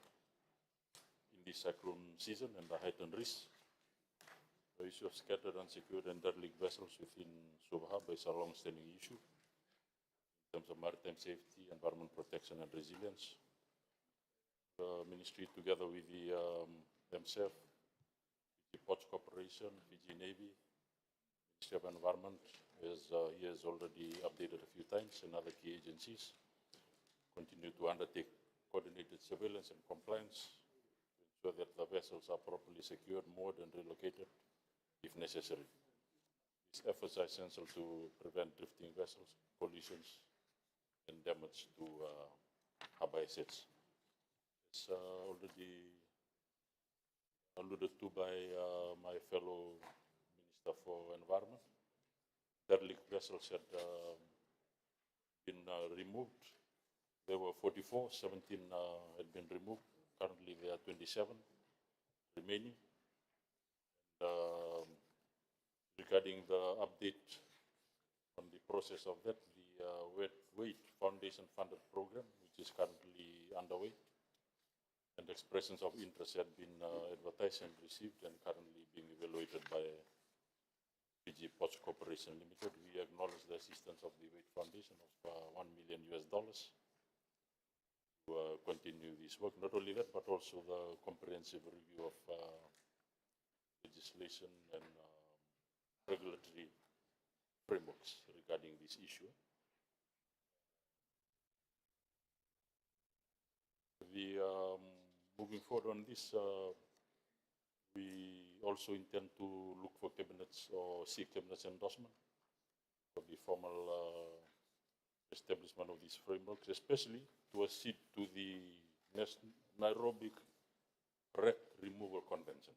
in this cyclone season and the heightened risk. The issue of scattered, unsecured and derelict vessels within Suva Harbour is a long-standing issue in terms of maritime safety, environment protection and resilience. The Ministry, together with the themselves, the Ports Corporation, Fiji Navy, Ministry of Environment, he has already updated a few times, and other key agencies continue to undertake coordinated surveillance and compliance to ensure that the vessels are properly secured, moored and relocated if necessary. These efforts are essential to prevent drifting vessels, collisions and damage to harbour assets. It's already alluded to by my fellow Minister for Environment. Derelict vessels had been removed There were 44, 17 had been removed. Currently, there are 27 remaining. And, regarding the update on the process of that, the Wait Foundation funded program, which is currently underway, and expressions of interest had been advertised and received and currently being evaluated by Fiji Ports Corporation Limited. We acknowledge the assistance of the Wait Foundation of $1 million to continue this work. Not only that, but also the comprehensive review of legislation and regulatory frameworks regarding this issue. Moving forward on this, we also intend to look for cabinets or seek cabinet's endorsement for the formal establishment of these frameworks, especially to accede to the Nairobi Wreck Removal Convention.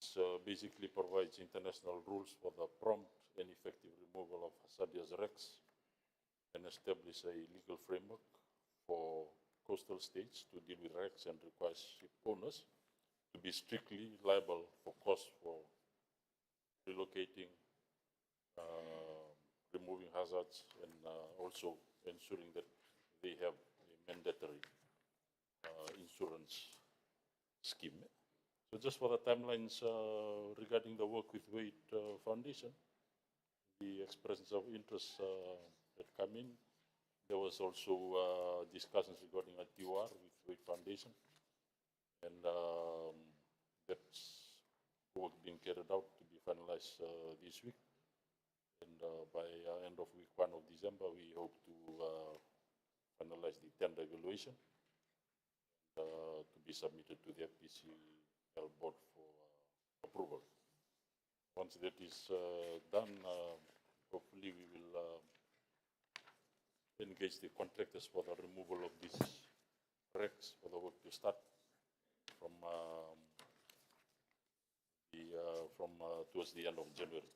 It basically provides international rules for the prompt and effective removal of hazardous wrecks and establish a legal framework for coastal states to deal with wrecks and requires ship owners to be strictly liable for costs for relocating, removing hazards, and also ensuring that they have a mandatory insurance scheme. So just for the timelines regarding the work with Wait Foundation, the expressions of interest that come in. There was also discussions regarding a TOR with Wait Foundation, and that's work being carried out to be finalized this week. And by end of week 1 of December, we hope to finalize the tender evaluation to be submitted to the FPCL board for approval. Once that is done, hopefully we will engage the contractors for the removal of these wrecks for the work to start from towards the end of January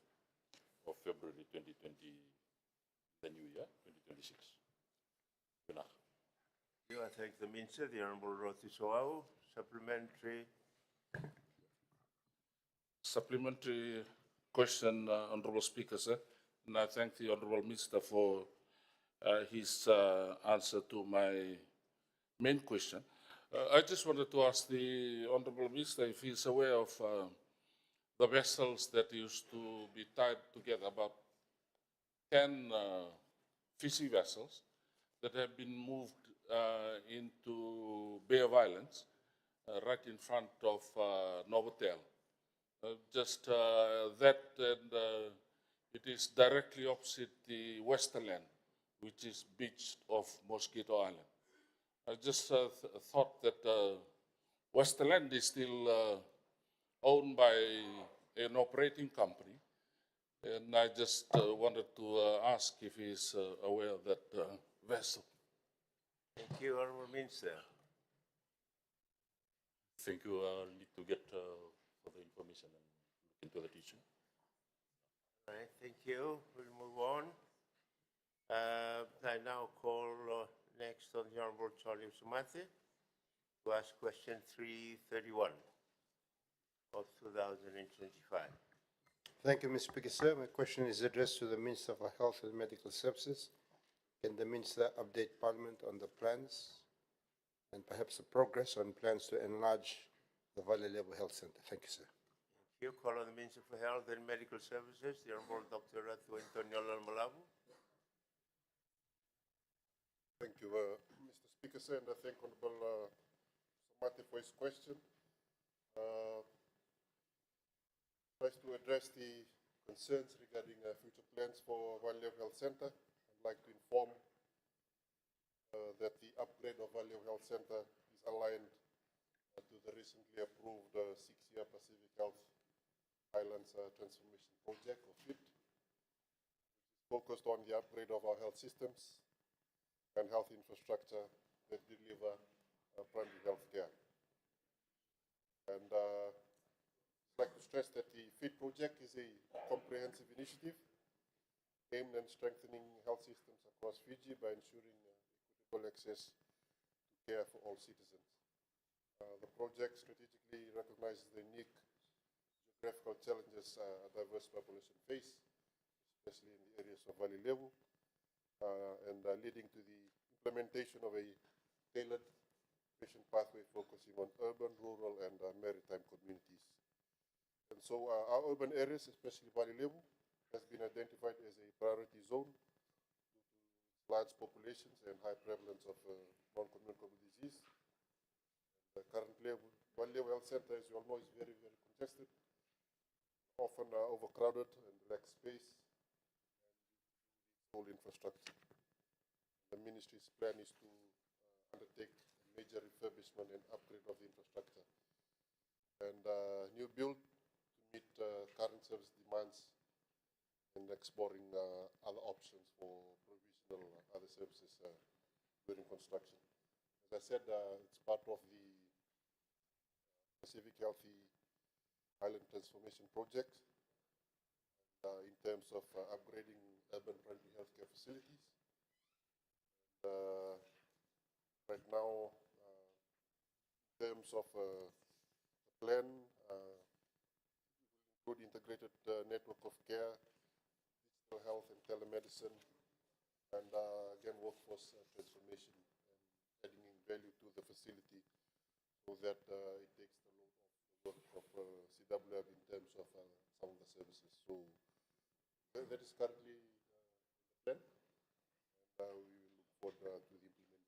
or February 2020, the new year, 2026. Good night. I thank the Minister, the Honorable Roti Soau. Supplementary question, Honorable Speaker, sir. And I thank the Honorable Minister for his answer to my main question. I just wanted to ask the Honorable Minister if he's aware of the vessels that used to be tied together, about 10 fishing vessels that have been moved into Bay of Islands, right in front of Novotel. Just that, and it is directly opposite the Westerland, which is beach of Mosquito Island. I just thought that Westerland is still owned by an operating company, and I just wanted to ask if he's aware of that vessel. Thank you, Honorable Minister. Thank you. I'll need to get further information and look into that issue. All right, thank you. We'll move on. I now call next on the Honorable Charlie Sumate to ask question 331 of 2025. Thank you, Mr. Speaker, sir. My question is addressed to the Minister for Health and Medical Services. Can the Minister update Parliament on the plans and perhaps the progress on plans to enlarge the Valley Level Health Center? Thank you, sir. Thank you. Call on the Minister for Health and Medical Services, the Honorable Dr. Ratu Antonio Malabu. Thank you, Mr. Speaker, sir, and I thank Honorable Samate for his question. Tries to address the concerns regarding future plans for Valley Level Health Center. I'd like to inform that the upgrade of Valley Level Health Center is aligned to the recently approved 6-year Pacific Health Islands Transformation Project, or FIT, which is focused on the upgrade of our health systems and health infrastructure that deliver primary health care. And I'd like to stress that the FIT project is a comprehensive initiative aimed at strengthening health systems across Fiji by ensuring equitable equal access to care for all citizens. The project strategically recognizes the unique geographical challenges a diverse population face, especially in the areas of Valley Levu, and leading to the implementation of a tailored patient pathway focusing on urban, rural, and maritime communities. And so our urban areas, especially Valley Levu, has been identified as a priority zone due to large populations and high prevalence of non-communicable disease. Currently, Valley Levu Health Center, as you all know, is very, very congested, often overcrowded and lacks space and whole infrastructure. The ministry's plan is to undertake a major refurbishment and upgrade of the infrastructure and new build to meet current service demands and exploring other options for provisional other services during construction. As I said, it's part of the Pacific Healthy Island Transformation Project in terms of upgrading urban primary healthcare facilities. Right now, in terms of the plan, include integrated network of care, digital health and telemedicine, and again, workforce transformation and adding in value to the facility so that it takes the load off the work of CWF in terms of some of the services. So that is currently the plan, and we will look forward to the implementation.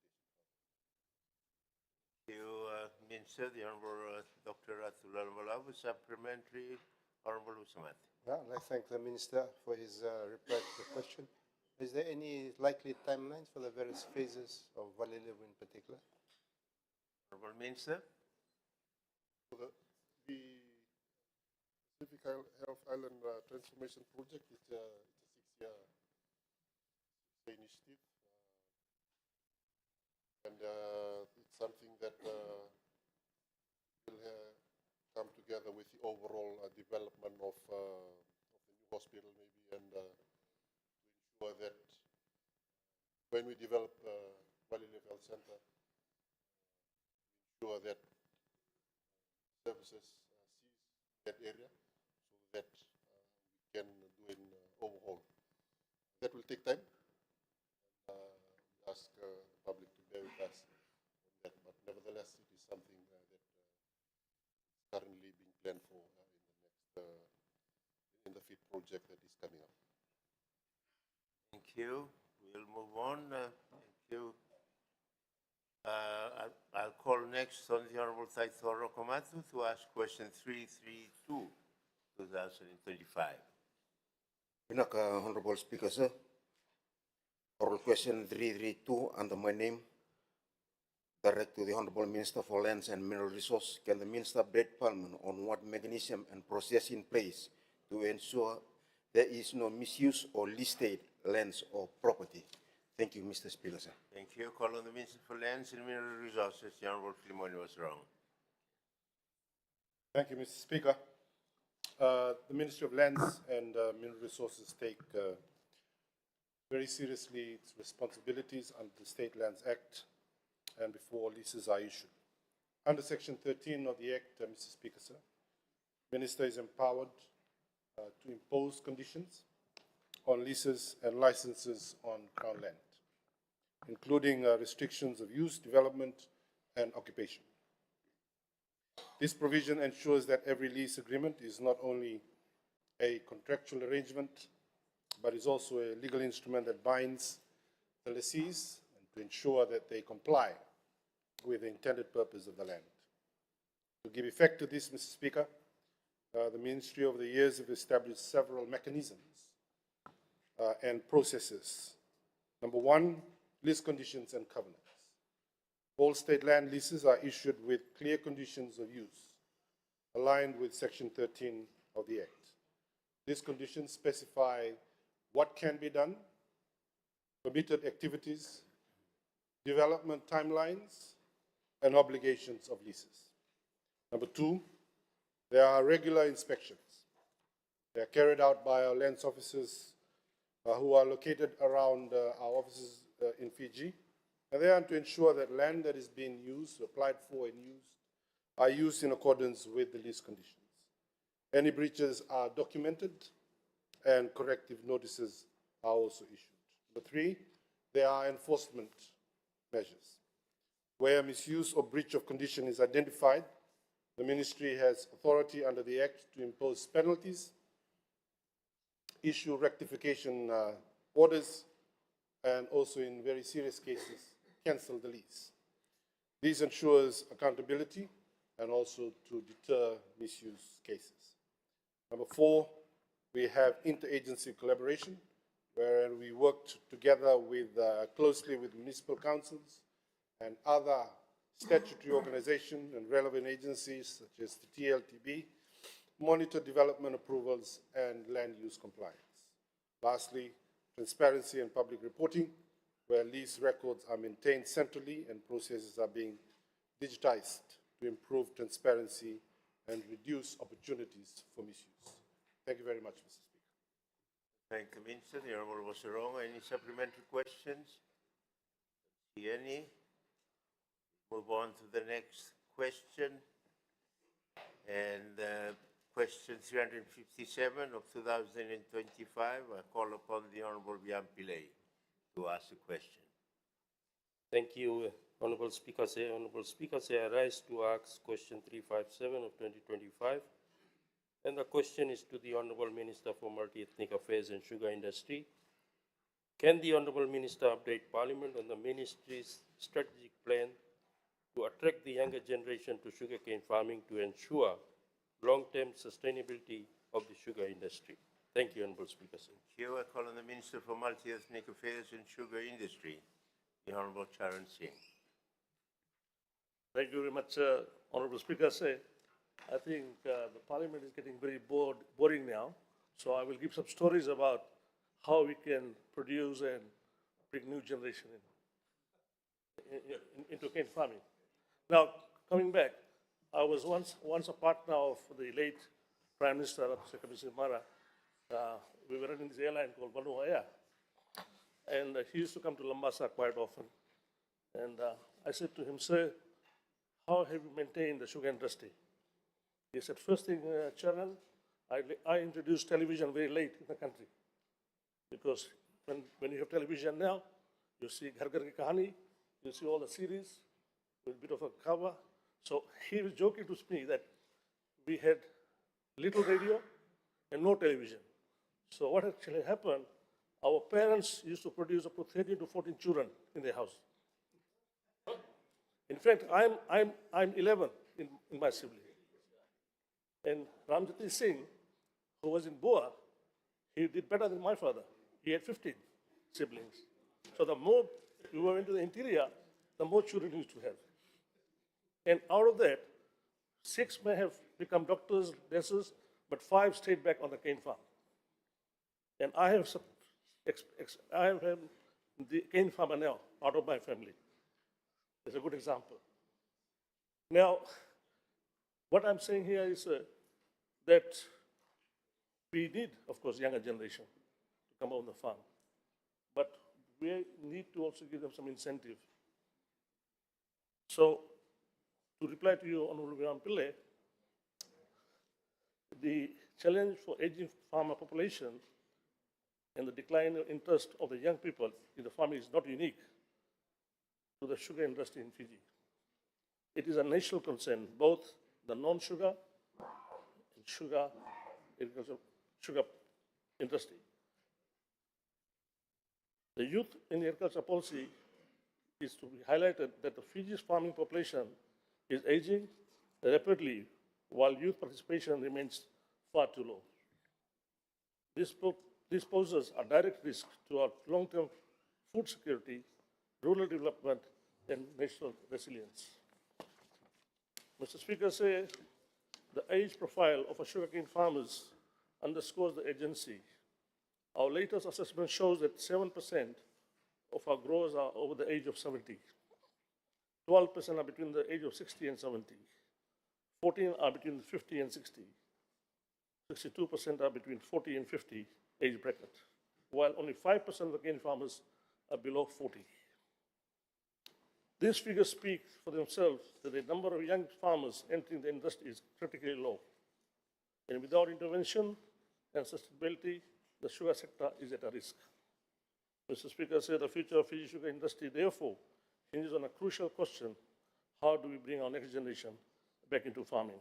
Thank you, Minister. The Honorable Dr. Athulal Valavu, supplementary. Honorable Usamathi. Well, I thank the Minister for his reply to the question. Is there any likely timelines for the various phases of Valley Levu in particular? Honorable Minister. So the Pacific Health Island Transformation Project is a 6-year initiative, and it's something that will come together with the overall development of the new hospital, maybe, and to ensure that when we develop Valley Levu Health Center, ensure that services cease that area so that we can do an overhaul. That will take time. We ask the public to bear with us on that, but nevertheless, it is something that is currently being planned for in the FIT project that is coming up. Thank you. We'll move on. Thank you. I'll call next on the Honorable Taithoro Komathu to ask question 332, 2025. Honorable Speaker, sir. Oral question 332 under my name, direct to the Honorable Minister for Lands and Mineral Resources. Can the Minister update Parliament on what mechanism and process in place to ensure there is no misuse or listed lands or property? Thank you, Mr. Speaker, sir. Thank you. Call on the Minister for Lands and Mineral Resources. The Honorable Filimoni was wrong. Thank you, Mr. Speaker. The Ministry of Lands and Mineral Resources take very seriously its responsibilities under the State Lands Act and before leases are issued. Under Section 13 of the Act, Mr. Speaker, sir, Minister is empowered to impose conditions on leases and licenses on Crown land, including restrictions of use, development, and occupation. This provision ensures that every lease agreement is not only a contractual arrangement, but is also a legal instrument that binds the lessees and to ensure that they comply with the intended purpose of the land. To give effect to this, Mr. Speaker, the Ministry over the years have established several mechanisms and processes. Number one, lease conditions and covenants. All state land leases are issued with clear conditions of use, aligned with Section 13 of the Act. These conditions specify what can be done, permitted activities, development timelines, and obligations of leases. Number two, there are regular inspections. They are carried out by our lands officers who are located around our offices in Fiji and they are to ensure that land that is being used, applied for and used, are used in accordance with the lease conditions. Any breaches are documented and corrective notices are also issued. Number three, there are enforcement measures. Where misuse or breach of condition is identified, the ministry has authority under the Act to impose penalties, issue rectification orders, and also in very serious cases, cancel the lease. This ensures accountability and also to deter misuse cases. Number four, we have interagency collaboration, where we worked together closely with municipal councils and other statutory organizations and relevant agencies such as the TLTB, monitor development approvals and land use compliance. Lastly, transparency and public reporting, where lease records are maintained centrally and processes are being digitized to improve transparency and reduce opportunities for misuse. Thank you very much, Mr. Speaker. Thank you, Minister. The Honorable Wasseronga, any supplementary questions? See any? Move on to the next question. And question 357 of 2025, I call upon the Honorable Bian Pillay to ask a question. Thank you, Honorable Speaker. Honorable Speaker, I rise to ask question 357 of 2025. And the question is to the Honorable Minister for Multi-Ethnic Affairs and Sugar Industry. Can the Honorable Minister update Parliament on the Ministry's strategic plan to attract the younger generation to sugarcane farming to ensure long-term sustainability of the sugar industry? Thank you, Honorable Speaker. Here I call on the Minister for Multi-Ethnic Affairs and Sugar Industry, the Honorable Charan Singh. Thank you very much, Honorable Speaker. I think the Parliament is getting very boring now, so I will give some stories about how we can produce and bring new generation into cane farming. Now, coming back, I was once a partner of the late Prime Minister, Sir Mara. We were running this airline called Vanua Air, and he used to come to Lambasa quite often. And I said to him, sir, how have you maintained the sugar industry? He said, first thing, Chairman, I introduced television very late in the country. Because when you have television now, you see Ghar Ghar Ki Kahani, you see all the series with a bit of a cover. So he was joking to me that we had little radio and no television. So what actually happened, our parents used to produce up to 13 to 14 children in their house. In fact, I'm 11 in my sibling. And Ramjati Singh, who was in Boa, he did better than my father. He had 15 siblings. So the more you were into the interior, the more children you used to have. And out of that, 6 may have become doctors, nurses, but 5 stayed back on the cane farm. And I have the cane farmer now out of my family. It's a good example. Now, what I'm saying here is that we need, of course, younger generation to come on the farm. But we need to also give them some incentive. So, to reply to you, Honorable Bian Pillay, the challenge for aging farmer population and the decline of interest of the young people in the farming is not unique to the sugar industry in Fiji. It is a national concern, both the non-sugar and sugar industry. The youth in the agriculture policy is to be highlighted that the Fiji's farming population is aging rapidly while youth participation remains far too low. This poses a direct risk to our long-term food security, rural development, and national resilience. Mr. Speaker, the age profile of our sugarcane farmers underscores the agency. Our latest assessment shows that 7% of our growers are over the age of 70. 12% are between the age of 60 and 70. 14 are between 50 and 60. 62% are between 40 and 50 age bracket, while only 5% of the cane farmers are below 40. These figures speak for themselves that the number of young farmers entering the industry is critically low. And without intervention and sustainability, the sugar sector is at a risk. Mr. Speaker, the future of Fiji sugar industry, therefore, hinges on a crucial question: how do we bring our next generation back into farming?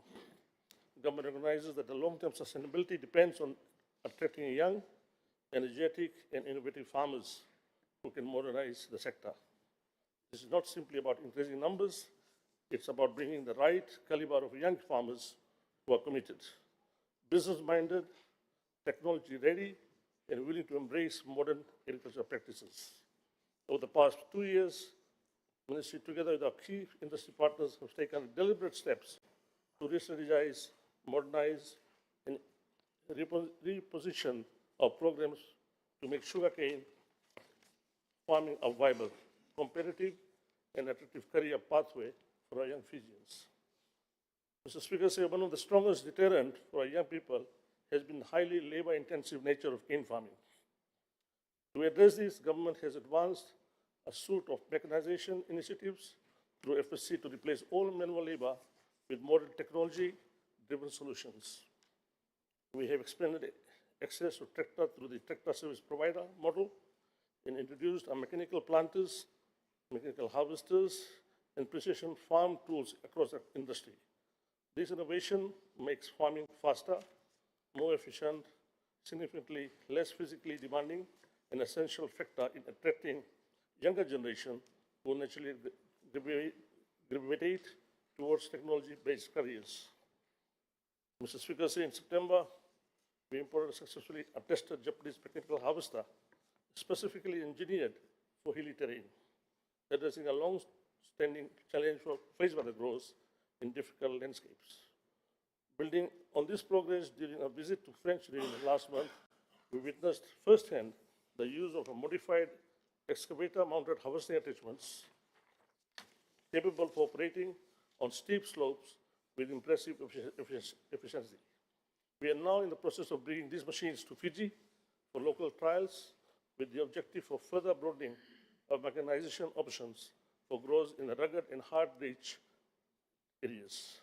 The government recognizes that the long-term sustainability depends on attracting young, energetic, and innovative farmers who can modernize the sector. This is not simply about increasing numbers, it's about bringing the right caliber of young farmers who are committed, business-minded, technology-ready, and willing to embrace modern agricultural practices. Over the past 2 years, the Ministry, together with our key industry partners, have taken deliberate steps to re-strategize, modernize, and reposition our programs to make sugarcane farming a viable, competitive, and attractive career pathway for our young Fijians. Mr. Speaker, one of the strongest deterrent for our young people has been the highly labor-intensive nature of cane farming. To address this, government has advanced a suite of mechanization initiatives through FSC to replace all manual labor with modern technology-driven solutions. We have expanded access to tractor through the tractor service provider model and introduced our mechanical planters, mechanical harvesters, and precision farm tools across the industry. This innovation makes farming faster, more efficient, significantly less physically demanding, an essential factor in attracting younger generation who naturally gravitate towards technology-based careers. Mr. Speaker, in September, we imported successfully a tested Japanese mechanical harvester, specifically engineered for hilly terrain, addressing a long-standing challenge faced by the growers in difficult landscapes. Building on this progress, during a visit to French region last month, we witnessed firsthand the use of a modified excavator-mounted harvesting attachments capable of operating on steep slopes with impressive efficiency. We are now in the process of bringing these machines to Fiji for local trials with the objective of further broadening of mechanization options for growers in the rugged and hard-reach areas.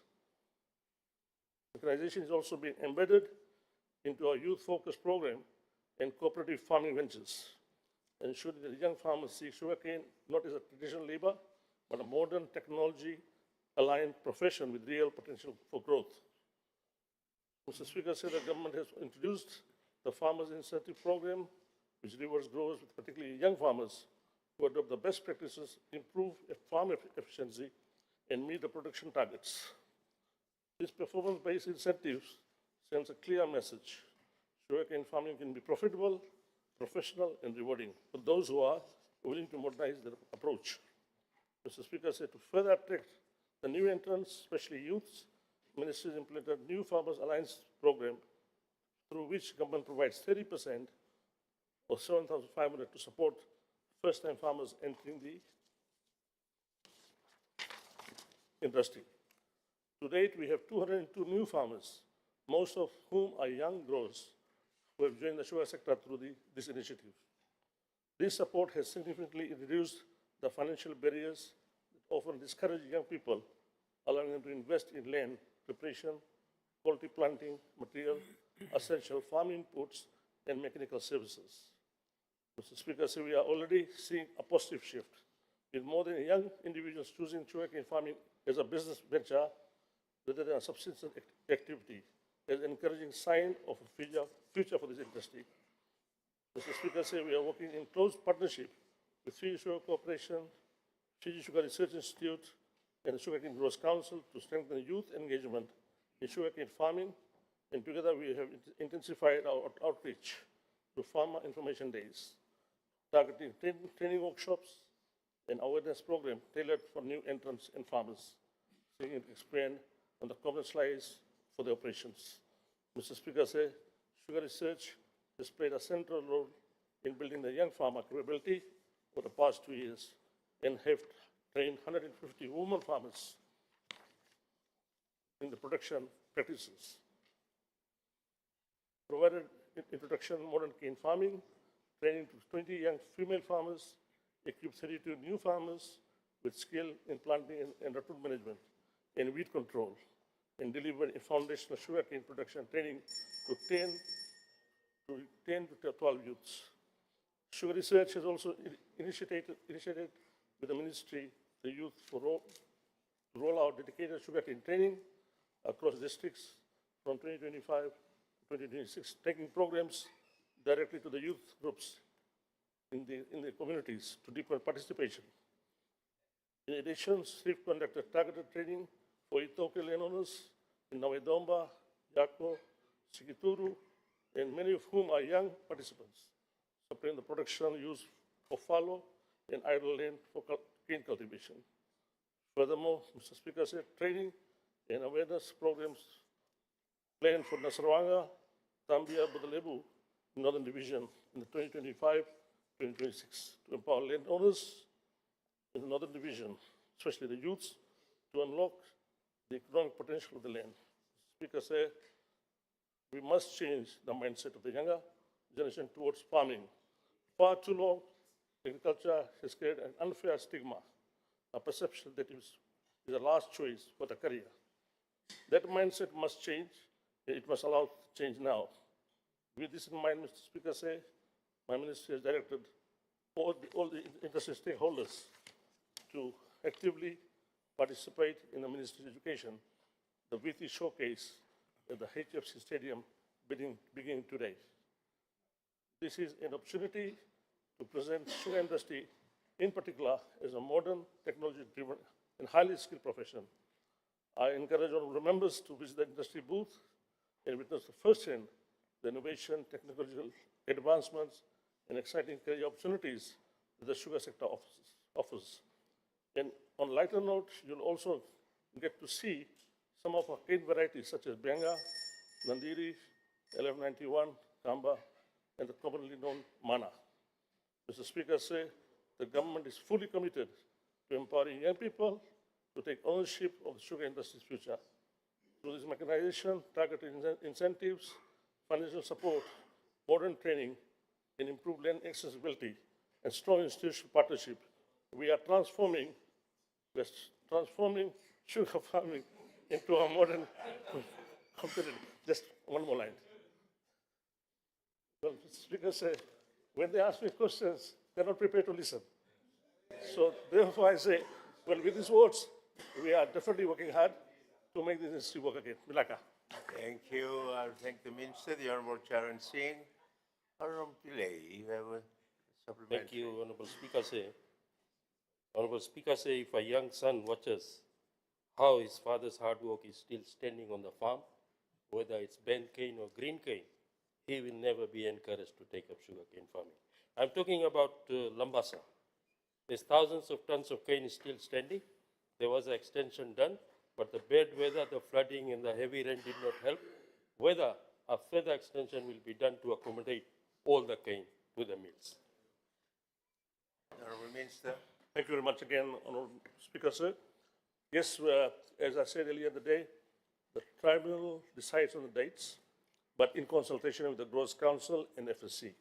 Mechanization is also being embedded into our youth-focused program and cooperative farming ventures, ensuring that young farmers see sugarcane not as a traditional labor, but a modern technology-aligned profession with real potential for growth. Mr. Speaker, the government has introduced the Farmers Incentive Program, which rewards growers, with particularly young farmers, who adopt the best practices, improve farm efficiency, and meet the production targets. This performance-based incentives sends a clear message: sugarcane farming can be profitable, professional, and rewarding for those who are willing to modernize their approach. Mr. Speaker, to further attract the new entrants, especially youths, Ministry has implemented new Farmers Alliance program, through which government provides 30% or 7,500 to support first-time farmers entering the industry. To date, we have 202 new farmers, most of whom are young growers who have joined the sugar sector through this initiative. This support has significantly reduced the financial barriers that often discourage young people, allowing them to invest in land preparation, quality planting material, essential farm inputs, and mechanical services. Mr. Speaker, we are already seeing a positive shift, with more than young individuals choosing sugarcane farming as a business venture rather than a subsistence activity, as an encouraging sign of a future for this industry. Mr. Speaker, we are working in close partnership with Fiji Sugar Corporation, Fiji Sugar Research Institute, and the Sugarcane Growers Council to strengthen youth engagement in sugarcane farming, and together we have intensified our outreach to farmer information days, targeting training workshops and awareness program tailored for new entrants and farmers, seeking to expand on the common slides for the operations. Mr. Speaker, sugar research has played a central role in building the young farmer capability for the past 2 years and have trained 150 women farmers in the production practices. Provided introduction to modern cane farming, training to 20 young female farmers, equipped 32 new farmers with skill in planting and root management and weed control, and deliver a foundational sugarcane production training to 10 to 12 youths. Sugar Research has also initiated with the ministry the youth to roll out dedicated sugarcane training across districts from 2025 to 2026, taking programs directly to the youth groups in the communities to deepen participation. In addition, SRIF conducted targeted training for Itoke landowners in Nawedomba, Yako, Sikituru, and many of whom are young participants, supporting the production use of fallow and idle land for cane cultivation. Furthermore, Mr. Speaker said training and awareness programs planned for Nasrawanga, Tambia, Budalebu, Northern Division in the 2025-2026 to empower landowners in the Northern Division, especially the youths, to unlock the economic potential of the land. Speaker said, we must change the mindset of the younger generation towards farming. Far too long, agriculture has created an unfair stigma, a perception that is a last choice for the career. That mindset must change, and it must allow change now. With this in mind, Mr. Speaker said, my ministry has directed all the industry stakeholders to actively participate in the Ministry's education, the VT showcase at the HFC Stadium beginning today. This is an opportunity to present sugar industry in particular as a modern, technology-driven and highly skilled profession. I encourage honorable members to visit the industry booth and witness firsthand the innovation, technological advancements, and exciting career opportunities that the sugar sector offers. And on a lighter note, you'll also get to see some of our cane varieties such as Benga, Nandiri, 1191, Kamba, and the commonly known Mana. Mr. Speaker said the government is fully committed to empowering young people to take ownership of the sugar industry's future. Through this mechanization, targeted incentives, financial support, modern training, and improved land accessibility, and strong institutional partnership, we are transforming sugar farming into a modern competitive. Just one more line. Well, Speaker said, when they ask me questions, they're not prepared to listen. So therefore I say, well, with these words, we are definitely working hard to make this industry work again. Milaka. Thank you. I'll thank the Minister, the Honorable Charan Singh. Honorable Pillay, you have a supplementary. Thank you, Honorable Speaker. Honorable Speaker, if a young son watches how his father's hard work is still standing on the farm, whether it's bent cane or green cane, he will never be encouraged to take up sugarcane farming. I'm talking about Lambasa. There's thousands of tons of cane still standing. There was an extension done, but the bad weather, the flooding, and the heavy rain did not help. Whether a further extension will be done to accommodate all the cane with the mills. Honorable Minister. Thank you very much again, Honorable Speaker, sir. Yes, as I said earlier today, the tribunal decides on the dates, but in consultation with the Growers Council and FSC.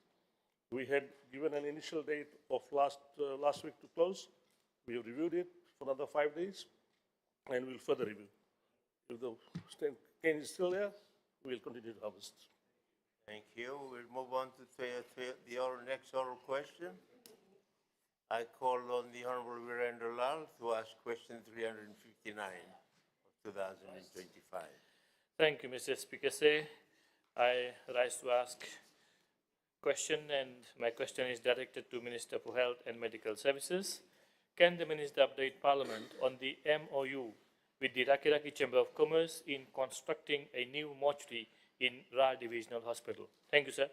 We had given an initial date of last week to close. We have reviewed it for another 5 days, and we'll further review. If the cane is still there, we'll continue to harvest. Thank you. We'll move on to the next oral question. I call on the Honorable Virendra Lal to ask question 359 of 2025. Thank you, Mr. Speaker. I rise to ask question, and my question is directed to Minister for Health and Medical Services. Can the Minister update Parliament on the MOU with the Rakiraki Chamber of Commerce in constructing a new mortuary in Ra Divisional Hospital? Thank you, sir.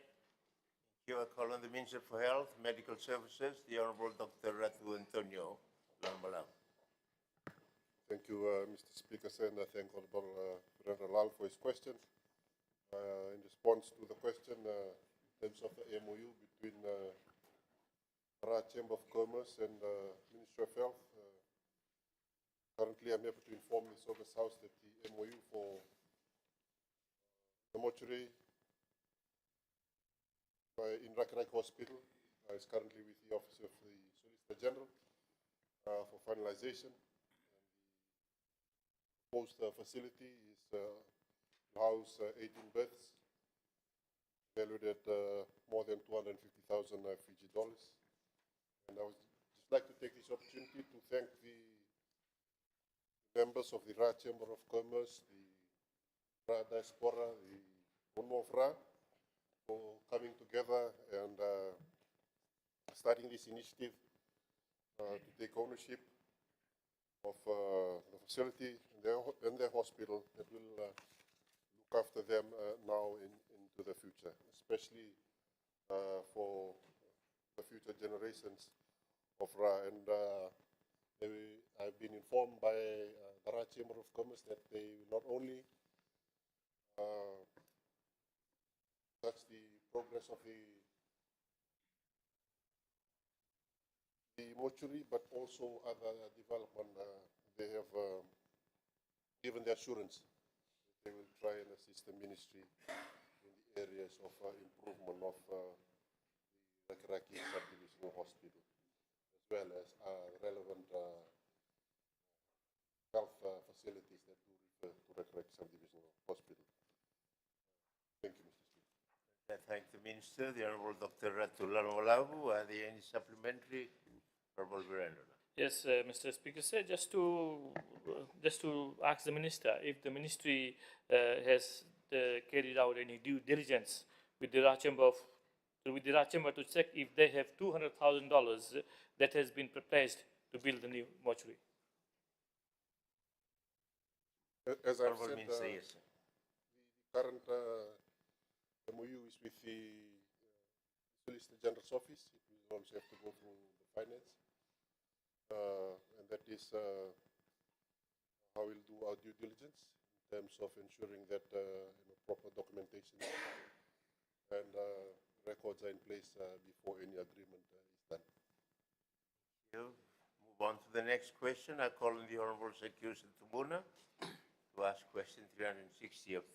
Thank you. I call on the Minister for Health, Medical Services, the Honorable Dr. Ratu Antonio Lambalam. Thank you, Mr. Speaker, and I thank Honorable Virendra Lal for his question. In response to the question, in terms of the MOU between Ra Chamber of Commerce and Ministry of Health, currently I'm happy to inform the August House that the MOU for the mortuary in Rakiraki Hospital is currently with the Office of the Solicitor General. for finalization. The proposed facility is to house 18 beds, valued at more than 250,000 Fiji dollars. And I would just like to take this opportunity to thank the members of the Ra Chamber of Commerce, the Ra Diaspora, the Unmo of Ra, for coming together and starting this initiative to take ownership of the facility and their hospital that will look after them now into the future, especially for the future generations of Ra. And I've been informed by the Ra Chamber of Commerce that they will not only touch the progress of the mortuary, but also other development. They have given the assurance that they will try and assist the ministry in the areas of improvement of the Rakiraki Subdivisional Hospital, as well as relevant health facilities that do refer to Rakiraki Subdivisional Hospital. Thank you, Mr. Speaker. I thank the Minister, the Honorable Dr. Ratu Lalmalavu. Are there any supplementary? Honorable Virendra. Yes, Mr. Speaker, sir, just to ask the Minister if the Ministry has carried out any due diligence with the Ra Chamber to check if they have $200,000 that has been pledged to build the new mortuary. As I've Honorable said, Minister, yes, sir. The current MOU is with the Solicitor General's office. It will also have to go through the finance. And that is how we'll do our due diligence in terms of ensuring that proper documentation and records are in place before any agreement is done. Thank you. Move on to the next question. I call on the Honorable Sekiusa Tumuna to ask question 360 of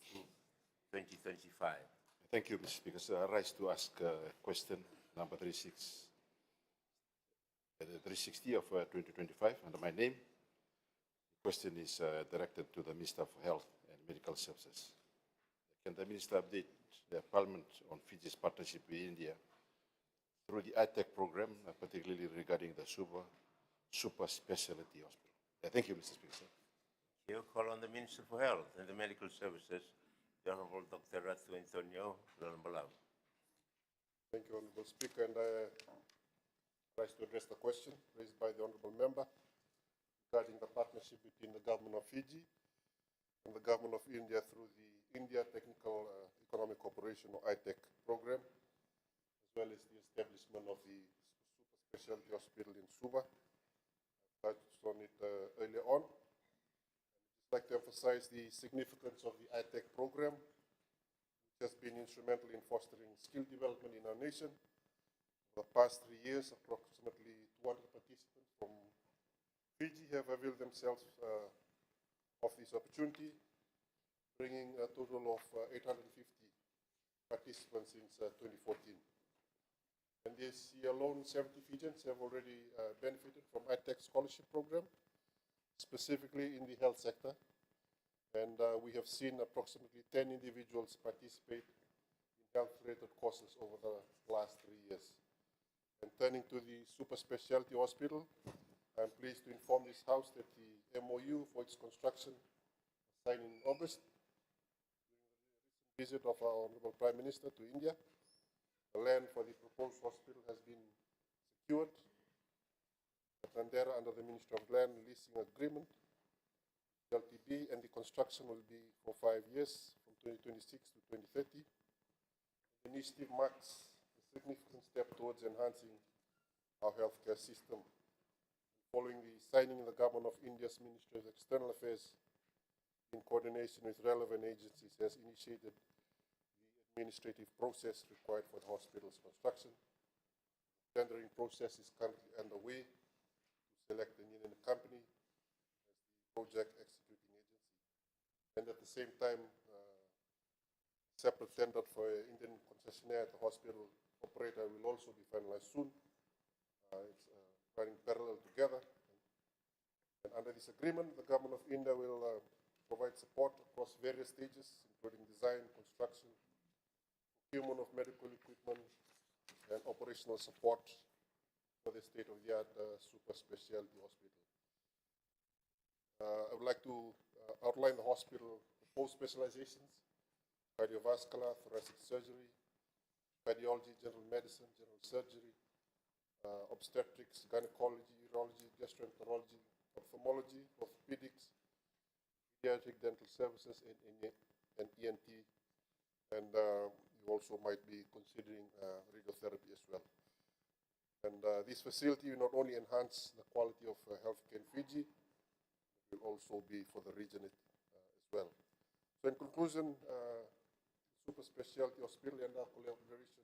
2025. Thank you, Mr. Speaker. So I rise to ask question number 360 of 2025 under my name. The question is directed to the Minister for Health and Medical Services. Can the Minister update the Parliament on Fiji's partnership with India through the ITEC program, particularly regarding the super specialty hospital? Thank you, Mr. Speaker. You call on the Minister for Health and the Medical Services, the Honorable Dr. Ratu Antonio Lalmalavu. Thank you, Honorable Speaker, and I rise to address the question raised by the Honorable Member regarding the partnership between the Government of Fiji and the Government of India through the India Technical Economic Cooperation, or ITEC program, as well as the establishment of the super specialty hospital in Suva. I touched on it earlier on. I'd like to emphasize the significance of the ITEC program, which has been instrumental in fostering skill development in our nation. For the past 3 years, approximately 200 participants from Fiji have availed themselves of this opportunity, bringing a total of 850 participants since 2014. And this year alone, 70 Fijians have already benefited from ITEC scholarship program, specifically in the health sector. And we have seen approximately 10 individuals participate in health-related courses over the last 3 years. And turning to the super specialty hospital, I'm pleased to inform this House that the MOU for its construction was signed in August during the recent visit of our Honorable Prime Minister to India. The land for the proposed hospital has been secured at Randera under the Ministry of Land Leasing Agreement, LTD, and the construction will be for 5 years, from 2026 to 2030. The initiative marks a significant step towards enhancing our healthcare system. Following the signing, the Government of India's Ministry of External Affairs, in coordination with relevant agencies, has initiated the administrative process required for the hospital's construction. The tendering process is currently underway to select an Indian company as the project executing agency. And at the same time, separate tender for an Indian concessionaire at the hospital operator will also be finalized soon. It's running parallel together. And And under this agreement, the Government of India will provide support across various stages, including design, construction, procurement of medical equipment, and operational support for the state-of-the-art super specialty hospital. I would like to outline the hospital proposed specializations: cardiovascular, thoracic surgery, cardiology, general medicine, general surgery, obstetrics, gynecology, urology, gastroenterology, ophthalmology, orthopedics, pediatric dental services, and ENT. And you also might be considering radiotherapy as well. And this facility will not only enhance the quality of healthcare in Fiji, it will also be for the region as well. So in conclusion, Super Specialty Hospital and our collaboration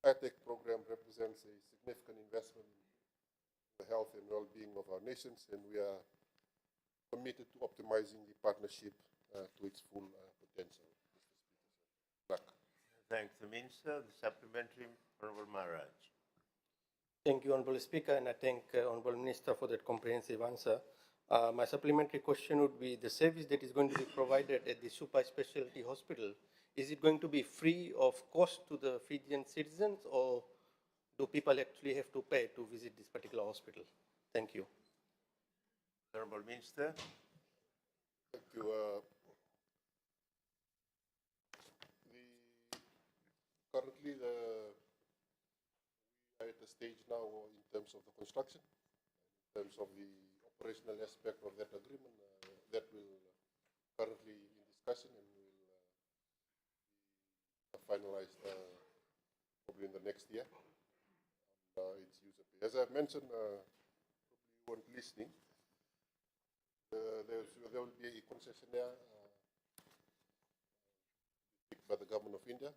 high-tech program represents a significant investment in the health and well-being of our nations, and we are committed to optimizing the partnership to its full potential. Mr. Speaker, Thank the Minister. The supplementary, Honorable Maharaj. Thank you, Honorable Speaker, and I thank Honorable Minister for that comprehensive answer. My supplementary question would be, the service that is going to be provided at the super specialty hospital, is it going to be free of cost to the Fijian citizens, or do people actually have to pay to visit this particular hospital? Thank you. Honorable Minister. Thank you. Currently, we are at the stage now in terms of the construction, in terms of the operational aspect of that agreement, that will currently in discussion and will be finalized probably in the next year. Its user pay. As I've mentioned, probably you weren't listening. There will be a concessionaire picked by the Government of India,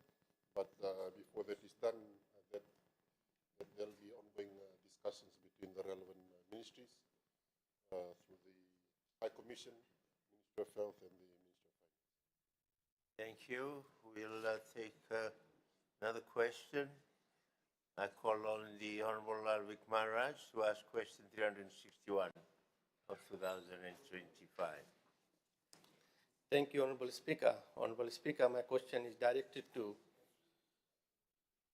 but before that is done, there will be ongoing discussions between the relevant ministries through the High Commission, Ministry of Health, and the Ministry of Finance. Thank you. We'll take another question. I call on the Honorable Alvik Maharaj to ask question 361 of 2025. Thank you, Honorable Speaker. Honorable Speaker, my question is directed to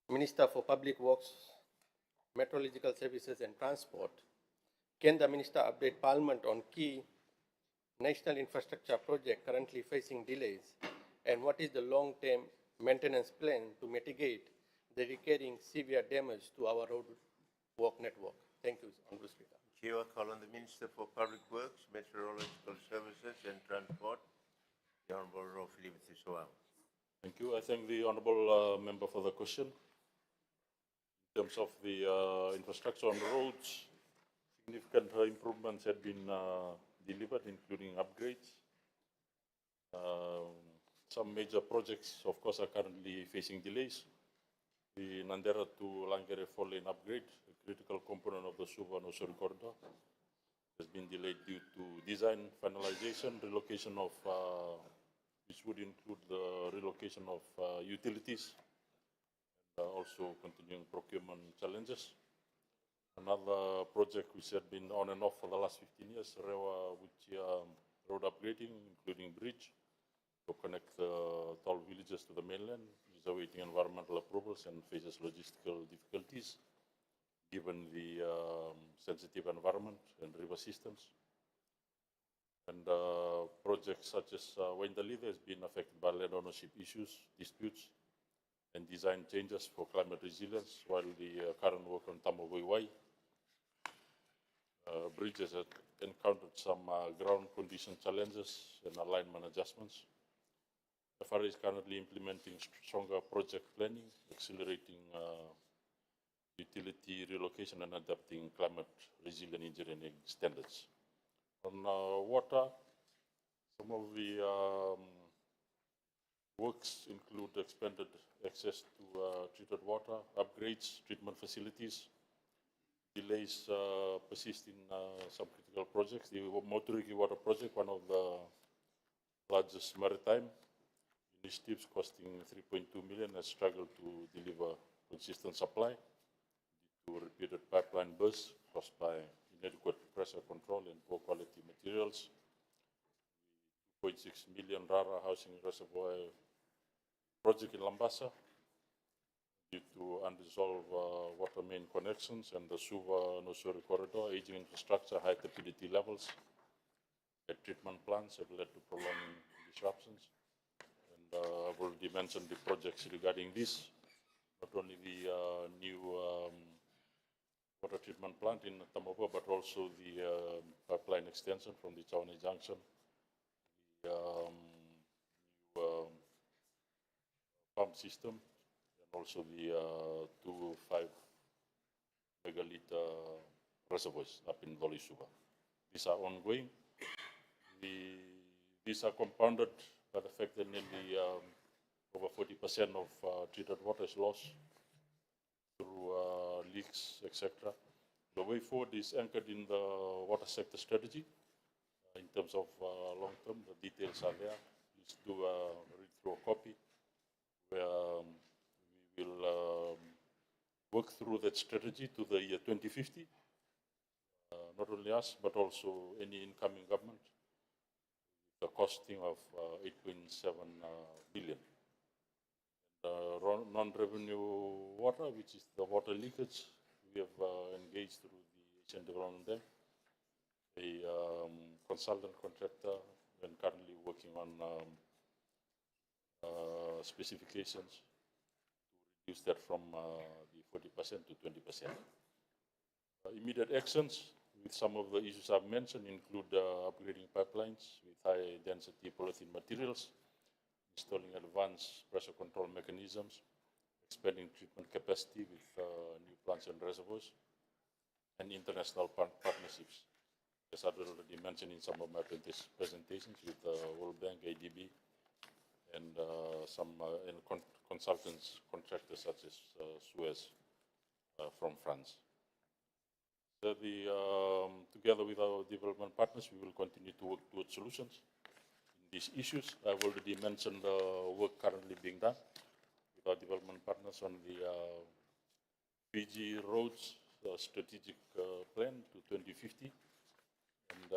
Minister for Public Works, Meteorological Services and Transport. Can the Minister update Parliament on key national infrastructure projects currently facing delays, and what is the long-term maintenance plan to mitigate the recurring severe damage to our road work network? Thank you, Honorable Speaker. Thank you. I call on the Minister for Public Works, Meteorological Services and Transport, the Honorable Rofili Mthuswang. Thank you. I thank the Honourable Member for the question. In terms of the infrastructure on the roads, significant improvements have been delivered, including upgrades. Some major projects, of course, are currently facing delays. The Nandera to Langere 4-lane upgrade, a critical component of the Suva-Nosuri corridor, has been delayed due to design finalization, relocation of, which would include the relocation of utilities, and also continuing procurement challenges. Another project which had been on and off for the last 15 years, Rewa Wuchia road upgrading, including bridge, to connect the Tall villages to the mainland, is awaiting environmental approvals and faces logistical difficulties given the sensitive environment and river systems. And projects such as Waindalida has been affected by land ownership issues, disputes, and design changes for climate resilience, while the current work on Tamagoiwai bridges have encountered some ground condition challenges and alignment adjustments. FRA is currently implementing stronger project planning, accelerating utility relocation and adapting climate resilient engineering standards. On water, some of the works include expanded access to treated water, upgrades, treatment facilities. Delays persist in some critical projects. The Moturiki Water Project, one of the largest maritime initiatives costing 3.2 million, has struggled to deliver consistent supply due to repeated pipeline bursts caused by inadequate pressure control and poor quality materials. 2.6 million Rara housing reservoir project in Lambasa due to unresolved water main connections and the Suva-Nosuri corridor, aging infrastructure, high turbidity levels at treatment plants have led to prolonged disruptions. And I've already mentioned the projects regarding this, not only the new water treatment plant in Tamaba, but also the pipeline extension from the Chawane Junction, the new pump system, and also the 2.5 megaliter reservoirs up in Valley Suva. These are ongoing. These are compounded by the fact that nearly over 40% of treated water is lost through leaks, etc. The way forward is anchored in the water sector strategy. In terms of long term, the details are there. Please do read through a copy where we will work through that strategy to the year 2050. Not only us, but also any incoming government. The costing of 8.7 billion. Non-revenue water, which is the water leakage, we have engaged through the Asian Development Bank, a consultant contractor, and currently working on specifications to reduce that from the 40% to 20%. Immediate actions with some of the issues I've mentioned include upgrading pipelines with high density polyethylene materials, installing advanced pressure control mechanisms, expanding treatment capacity with new plants and reservoirs, and international partnerships. As I've already mentioned in some of my presentations with World Bank, ADB, and some consultants, contractors such as Suez from France. So together with our development partners, we will continue to work towards solutions in these issues. I've already mentioned the work currently being done with our development partners on the Fiji roads strategic plan to 2050. And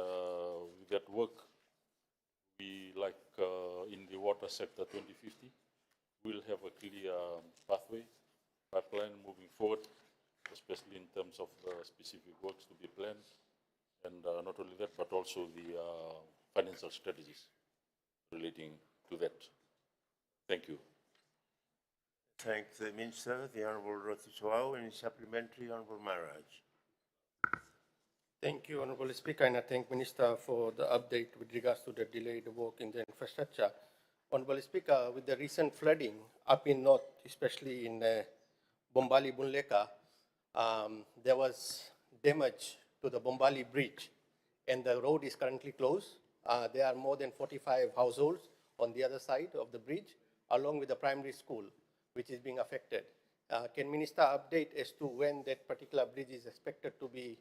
with that work, we, like in the water sector 2050, will have a clear pathway, pipeline moving forward, especially in terms of the specific works to be planned, and not only that, but also the financial strategies relating to that. Thank you. Thank the Minister, the Honorable Roti Soao, and supplementary, Honorable Maharaj. Thank you, Honorable Speaker, and I thank Minister for the update with regards to the delayed work in the infrastructure. Honorable Speaker, with the recent flooding up in north, especially in Bombali Bunleka, there was damage to the Bombali Bridge, and the road is currently closed. There are more than 45 households on the other side of the bridge, along with the primary school, which is being affected. Can Minister update as to when that particular bridge is expected to be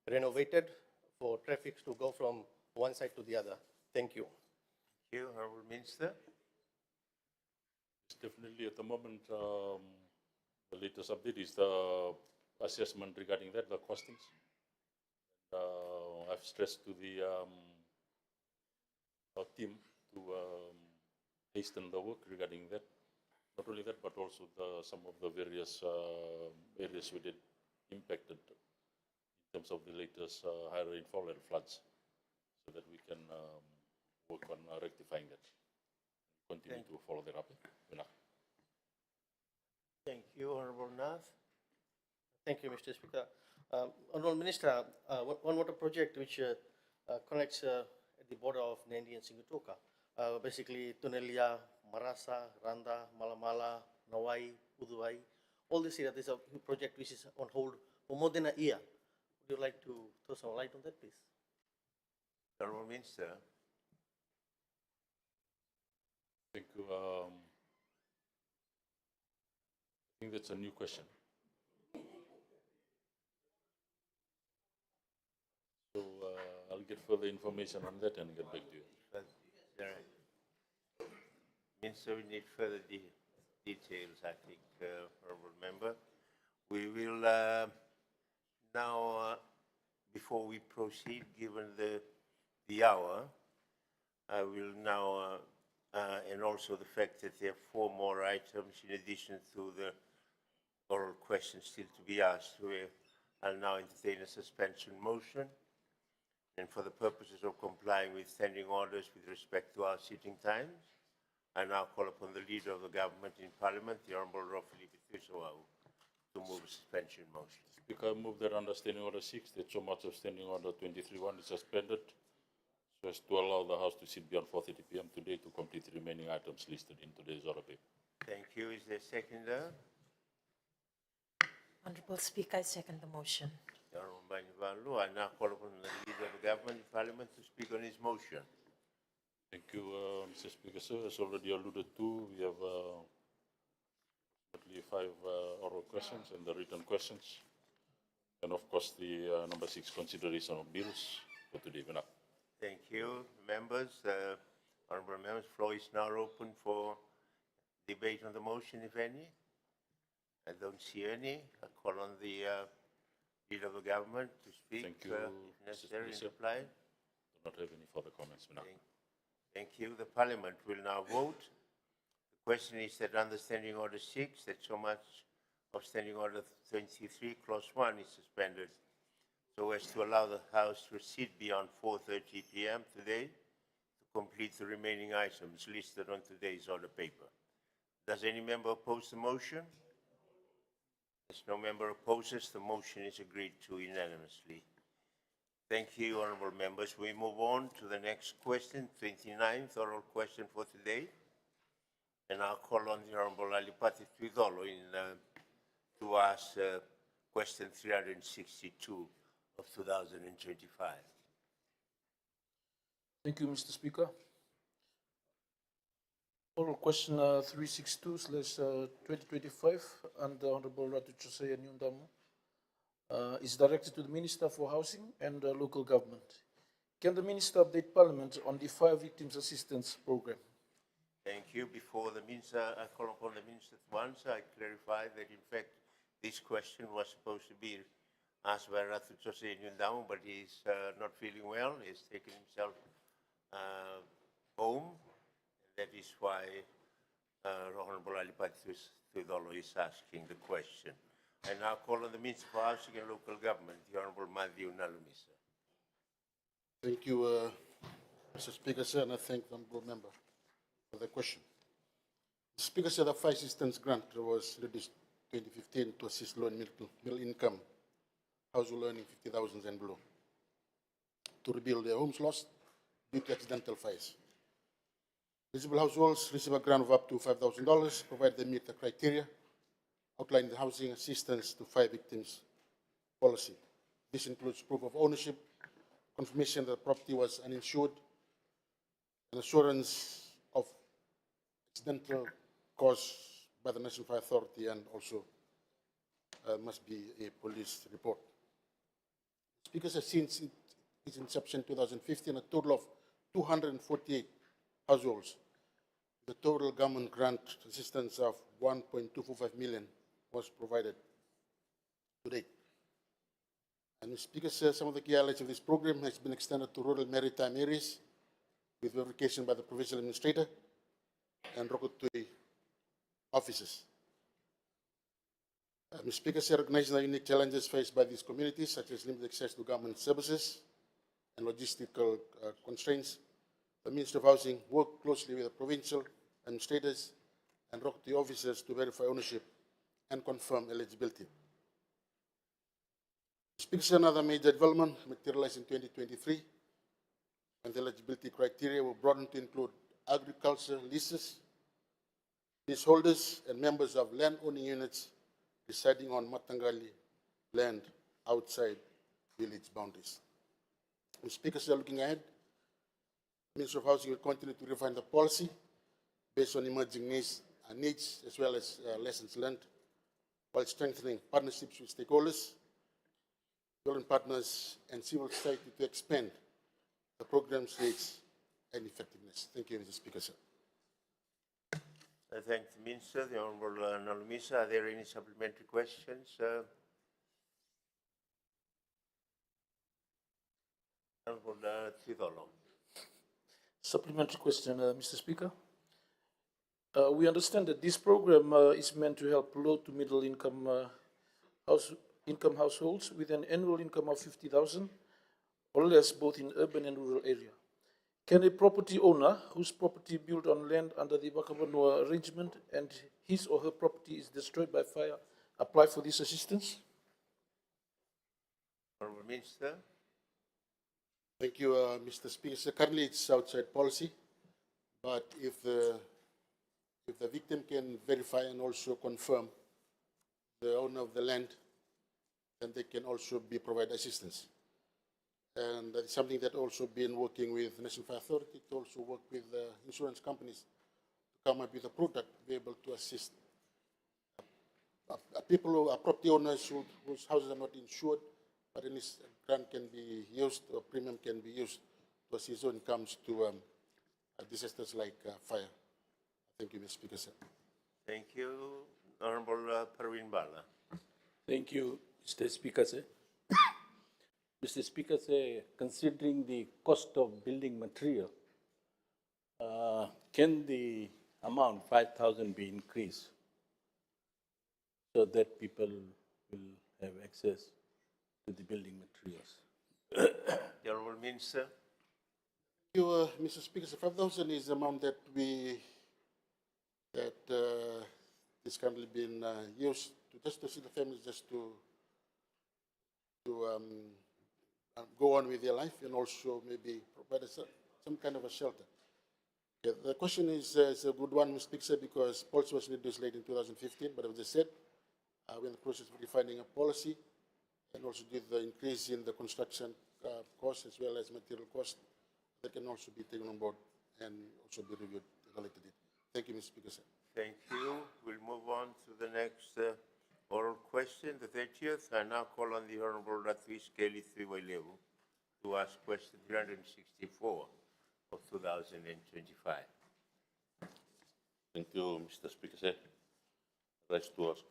renovated for traffic to go from one side to the other? Thank you. Thank you, Honorable Minister. It's definitely at the moment, the latest update is the assessment regarding that, the costings. I've stressed to the our team to hasten the work regarding that. Not only that, but also some of the various areas we did impacted in terms of the latest high rainfall and floods, so that we can work on rectifying that. Continue to follow that up. Thank you, Honorable Nath. Thank you, Mr. Speaker. Honorable Minister, one water project which connects at the border of Nandi and Singutoka, basically Tunelia, Marasa, Randa, Malamala, Nawai, Uduai, all this area. There's a project which is on hold for more than a year. Would you like to throw some light on that, please? Honorable Minister. Thank you. I think that's a new question. So I'll get further information on that and get back to you. Minister, we need further details, I think, Honorable Member. We will now before we proceed, given the hour, I will now, and also the fact that there are 4 more items in addition to the oral questions still to be asked, I'll now entertain a suspension motion. And for the purposes of complying with standing orders with respect to our sitting times, I now call upon the Leader of the Government in Parliament, the Honourable Rofilipe Thuisowau, to move a suspension motion. Speaker, I move that under Standing Order 6, that so much of Standing Order 23.1 is suspended, so as to allow the House to sit beyond 4:30 p.m. today to complete the remaining items listed in today's order paper. Thank you. Is there a seconder? Honorable Speaker, I second the motion. The Honourable Banyivalu, I now call upon the Leader of the Government in Parliament to speak on his motion. Thank you, Mr. Speaker, sir. As already alluded to, we have approximately 5 oral questions and the written questions. And of course, the number 6 consideration of bills for today. Thank you, members. Honourable members, floor is now open for debate on the motion, if any. I don't see any. I call on the Leader of the Government to speak, Thank you, if necessary, and reply. Do not have any further comments, Mina. Thank you. The Parliament will now vote. The question is that under Standing Order 6, that so much of Standing Order 23, Clause 1 is suspended, so as to allow the House to sit beyond 4:30 p.m. today to complete the remaining items listed on today's order paper. Does any member oppose the motion? As no member opposes, the motion is agreed to unanimously. Thank you, honourable members. We move on to the next question, 29th oral question for today. And I'll call on the Honourable Alipati Tuidolo to ask question 362 of 2025. Thank you, Mr. Speaker. Oral question 362/2025 and the Honorable Ratu Josiah Nyundamu is directed to the Minister for Housing and Local Government. Can the Minister update Parliament on the Fire Victims Assistance Program? Thank you. Before the Minister, I call upon the Minister to answer. I clarify that in fact this question was supposed to be asked by Ratu Josiah Nyundamu, but he's not feeling well. He's taken himself home. That is why Honourable Alipati Tuidolo is asking the question. I now call on the Minister for Housing and Local Government, the Honourable Matthew Nalumisa. Thank you, Mr. Speaker, sir, and I thank the honourable member for the question. The Speaker said the fire assistance grant was reduced in 2015 to assist low and middle income household earning 50,000 and below to rebuild their homes lost due to accidental fires. Eligible households receive a grant of up to $5,000, provided they meet the criteria outlined in the Housing Assistance to Fire Victims policy. This includes proof of ownership, confirmation that the property was uninsured, and assurance of accidental cause by the National Fire Authority, and also must be a police report. Speakers have since its inception in 2015 a total of 248 households. The total government grant assistance of 1.245 million was provided to date. And the Speaker says some of the key highlights of this program has been extended to rural maritime areas with verification by the Provincial Administrator and Rokutui officers. Mr. Speaker, recognizing the unique challenges faced by these communities, such as limited access to government services and logistical constraints, the Minister of Housing worked closely with the provincial administrators and Rokutui officers to verify ownership and confirm eligibility. Speaker, another major development materialized in 2023, and the eligibility criteria were broadened to include agricultural leases, leaseholders, and members of land-owning units residing on Matangali land outside village boundaries. The Speaker, looking ahead, the Minister of Housing will continue to refine the policy based on emerging needs as well as lessons learned, while strengthening partnerships with stakeholders, development partners, and civil society to expand the program's reach and effectiveness. Thank you, Mr. Speaker, sir. I thank the Minister, the Honourable Nalumisa. Are there any supplementary questions? Honorable Tridolo. Supplementary question, Mr. Speaker. We understand that this program is meant to help low to middle income households with an annual income of 50,000 or less, both in urban and rural area. Can a property owner whose property built on land under the Bakabanoa arrangement and his or her property is destroyed by fire apply for this assistance? Honorable Minister. Thank you, Mr. Speaker. So currently, it's outside policy, but if the victim can verify and also confirm the owner of the land, then they can also be provided assistance. And that is something that also been working with the National Fire Authority to also work with insurance companies to come up with a product to be able to assist people who are property owners whose houses are not insured, but then this grant can be used, or premium can be used to assist when it comes to disasters like fire. Thank you, Mr. Speaker, sir. Thank you. Honorable Parveen Bala. Thank you, Mr. Speaker, sir. Mr. Speaker, sir, considering the cost of building material, can the amount 5,000 be increased so that people will have access to the building materials? The Honorable Minister. Thank you, Mr. Speaker. So 5,000 is the amount that is currently being used to assist the families just to go on with their life and also maybe provide some kind of a shelter. Okay, the question is a good one, Mr. Speaker, because policy was introduced late in 2015, but as I said, we're in the process of defining a policy and also due to the increase in the construction cost as well as material cost, that can also be taken on board and also be reviewed at a later date. Thank you, Mr. Speaker, sir. Thank you. We'll move on to the next oral question, the 30th. I now call on the Honorable Rathish Kelly Triwailevu to ask question 364 of 2025. Thank you, Mr. Speaker, sir. Rise to ask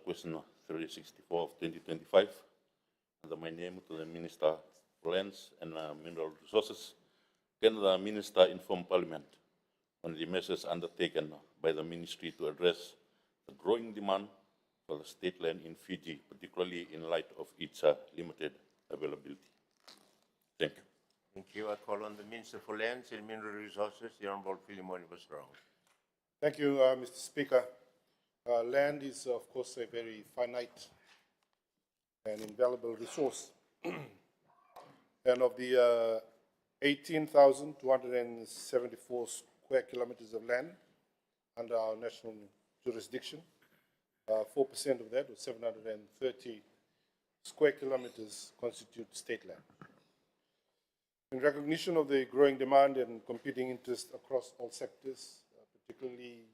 question 364 of 2025. Under my name to the Minister for Lands and Mineral Resources. Can the Minister inform Parliament on the measures undertaken by the Ministry to address the growing demand for the state land in Fiji, particularly in light of its limited availability? Thank you. Thank you. I call on the Minister for Lands and Mineral Resources, the Honorable Philemon Basrong. Thank you, Mr. Speaker. Land is, of course, a very finite and invaluable resource. And of the 18,274 square kilometers of land under our national jurisdiction, 4% of that, or 730 square kilometers, constitute state land. In recognition of the growing demand and competing interest across all sectors, particularly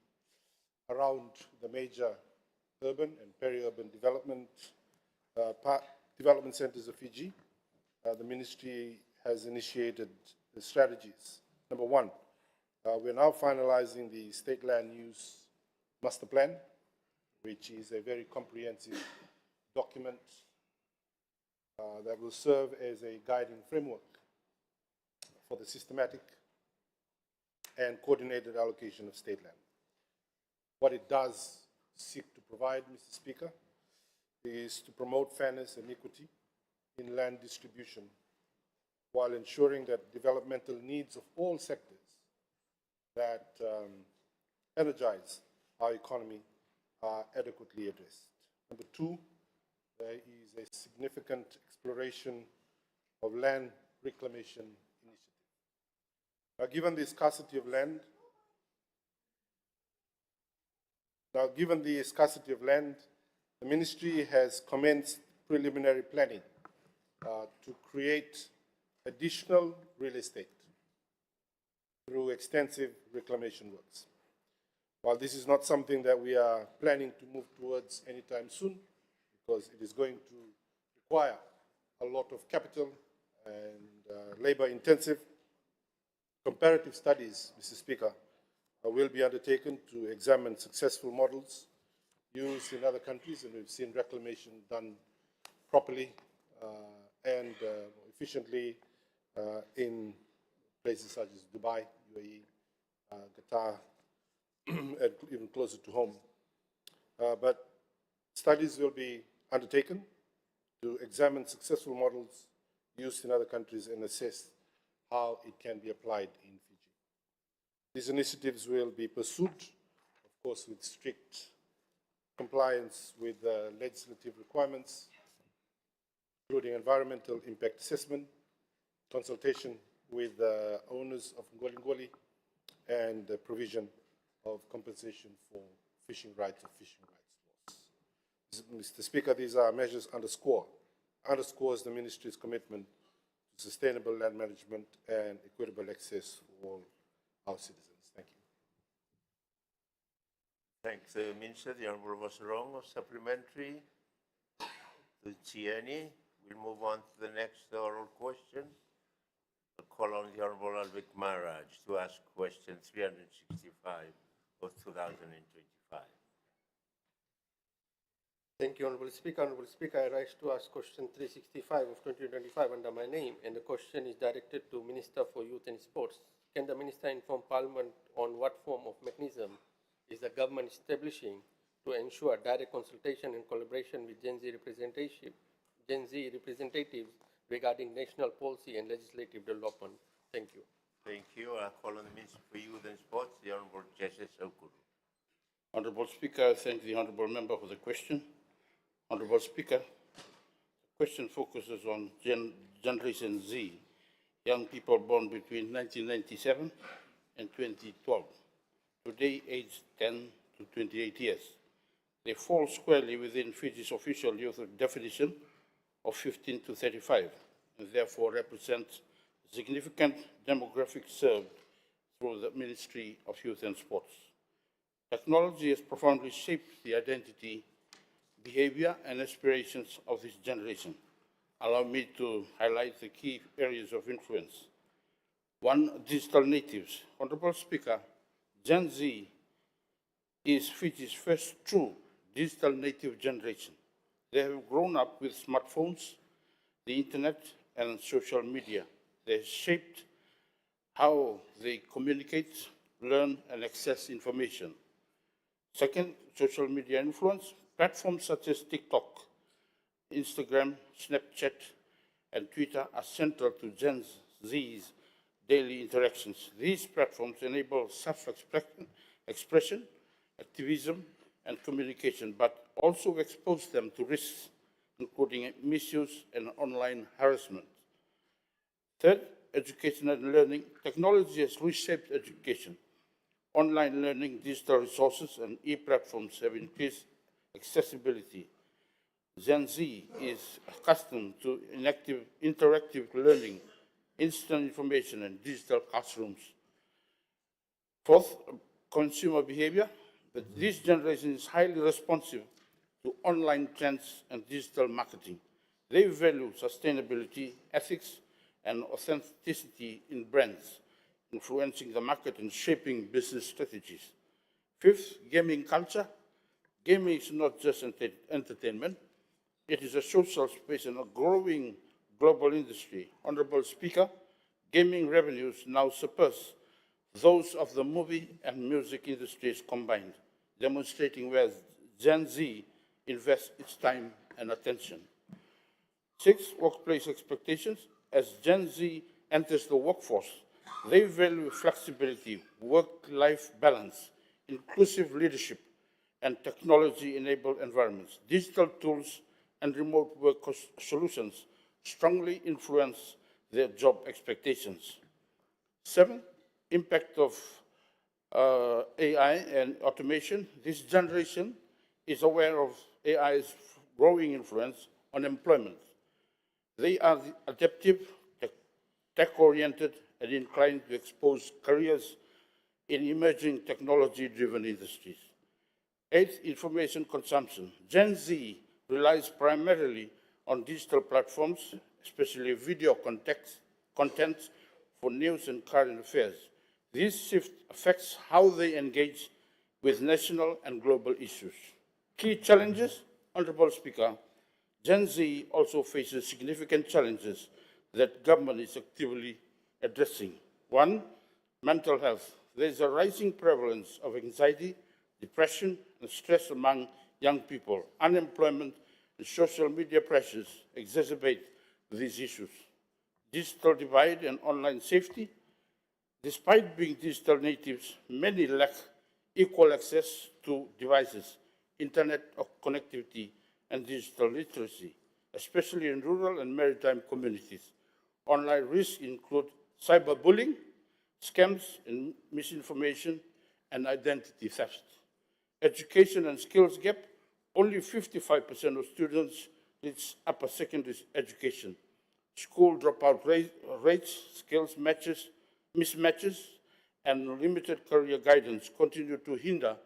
around the major urban and peri-urban development centers of Fiji, the Ministry has initiated the strategies. Number one, we're now finalizing the State Land Use Master Plan, which is a very comprehensive document that will serve as a guiding framework for the systematic and coordinated allocation of state land. What it does seek to provide, Mr. Speaker, is to promote fairness and equity in land distribution while ensuring that developmental needs of all sectors that energize our economy are adequately addressed. Number two, there is a significant exploration of land reclamation initiative. Now, given the scarcity of land, the Ministry has commenced preliminary planning to create additional real estate through extensive reclamation works. While this is not something that we are planning to move towards anytime soon, because it is going to require a lot of capital and labor intensive, comparative studies, Mr. Speaker, will be undertaken to examine successful models used in other countries, and we've seen reclamation done properly and efficiently in places such as Dubai, UAE, Qatar, and even closer to home. But studies will be undertaken to examine successful models used in other countries and assess how it can be applied in Fiji. These initiatives will be pursued, of course, with strict compliance with legislative requirements, including environmental impact assessment, consultation with owners of Ngoli, and the provision of compensation for fishing rights or fishing rights laws. Mr. Speaker, these are measures underscores the Ministry's commitment to sustainable land management and equitable access for all our citizens. Thank you. Thanks, Minister. The Honourable was wrong of supplementary. To Chiani. We'll move on to the next oral question. I'll call on the Honourable Alvik Maharaj to ask question 365 of 2025. Thank you, Honourable Speaker. Honourable Speaker, I rise to ask question 365 of 2025 under my name, and the question is directed to Minister for Youth and Sports. Can the Minister inform Parliament on what form of mechanism is the government establishing to ensure direct consultation and collaboration with Gen Z representatives regarding national policy and legislative development? Thank you. Thank you. I call on the Minister for Youth and Sports, the Honourable Justice Okuru. Honourable Speaker, I thank the Honourable Member for the question. Honourable Speaker, the question focuses on Generation Z, young people born between 1997 and 2012, today aged 10 to 28 years. They fall squarely within Fiji's official youth definition of 15 to 35, and therefore represent a significant demographic served through the Ministry of Youth and Sports. Technology has profoundly shaped the identity, behavior, and aspirations of this generation. Allow me to highlight the key areas of influence. One, digital natives. Honourable Speaker, Gen Z is Fiji's first true digital native generation. They have grown up with smartphones, the internet, and social media. They have shaped how they communicate, learn, and access information. Second, social media influence. Platforms such as TikTok, Instagram, Snapchat, and Twitter are central to Gen Z's daily interactions. These platforms enable self-expression, activism, and communication, but also expose them to risks, including misuse and online harassment. Third, education and learning. Technology has reshaped education. Online learning, digital resources, and e-platforms have increased accessibility. Gen Z is accustomed to interactive learning, instant information, and digital classrooms. Fourth, consumer behavior. This generation is highly responsive to online trends and digital marketing. They value sustainability, ethics, and authenticity in brands, influencing the market and shaping business strategies. Fifth, gaming culture. Gaming is not just entertainment, it is a social space and a growing global industry. Honourable Speaker, gaming revenues now surpass those of the movie and music industries combined, demonstrating where Gen Z invests its time and attention. Six, workplace expectations. As Gen Z enters the workforce, they value flexibility, work-life balance, inclusive leadership, and technology-enabled environments. Digital tools and remote work solutions strongly influence their job expectations. Seven, impact of AI and automation. This generation is aware of AI's growing influence on employment. They are adaptive, tech-oriented, and inclined to expose careers in emerging technology-driven industries. Eighth, information consumption. Gen Z relies primarily on digital platforms, especially video content for news and current affairs. This shift affects how they engage with national and global issues. Key challenges, Honourable Speaker, Gen Z also faces significant challenges that government is actively addressing. One, mental health. There is a rising prevalence of anxiety, depression, and stress among young people. Unemployment and social media pressures exacerbate these issues. Digital divide and online safety. Despite being digital natives, many lack equal access to devices, internet connectivity, and digital literacy, especially in rural and maritime communities. Online risks include cyberbullying, scams and misinformation, and identity theft. Education and skills gap, only 55% of students reach upper secondary education. School dropout rates, skills mismatches, and limited career guidance continue to hinder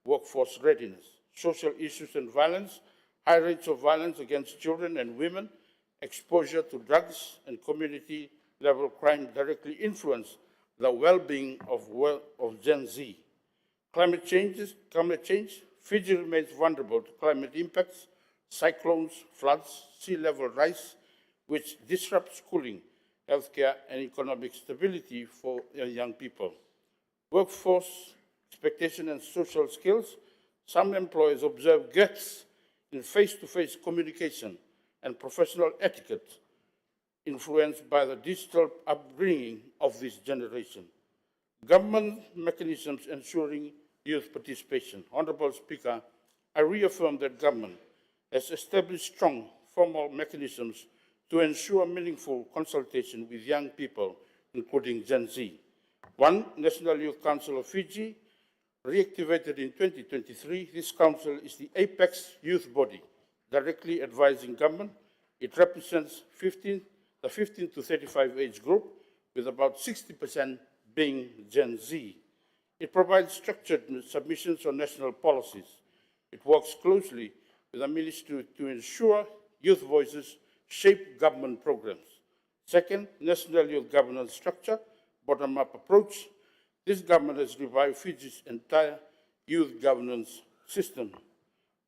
workforce readiness. Social issues and violence, high rates of violence against children and women, exposure to drugs, and community-level crime directly influence the well-being of Gen Z. Climate change, Fiji remains vulnerable to climate impacts, cyclones, floods, sea level rise, which disrupt schooling, healthcare, and economic stability for young people. Workforce expectation and social skills, some employers observe gaps in face-to-face communication and professional etiquette influenced by the digital upbringing of this generation. Government mechanisms ensuring youth participation. Honourable Speaker, I reaffirm that government has established strong formal mechanisms to ensure meaningful consultation with young people, including Gen Z. One, National Youth Council of Fiji, reactivated in 2023, this council is the apex youth body, directly advising government. It represents the 15 to 35 age group, with about 60% being Gen Z. It provides structured submissions on national policies. It works closely with the ministry to ensure youth voices shape government programs. Second, national youth governance structure, bottom-up approach. This government has revived Fiji's entire youth governance system.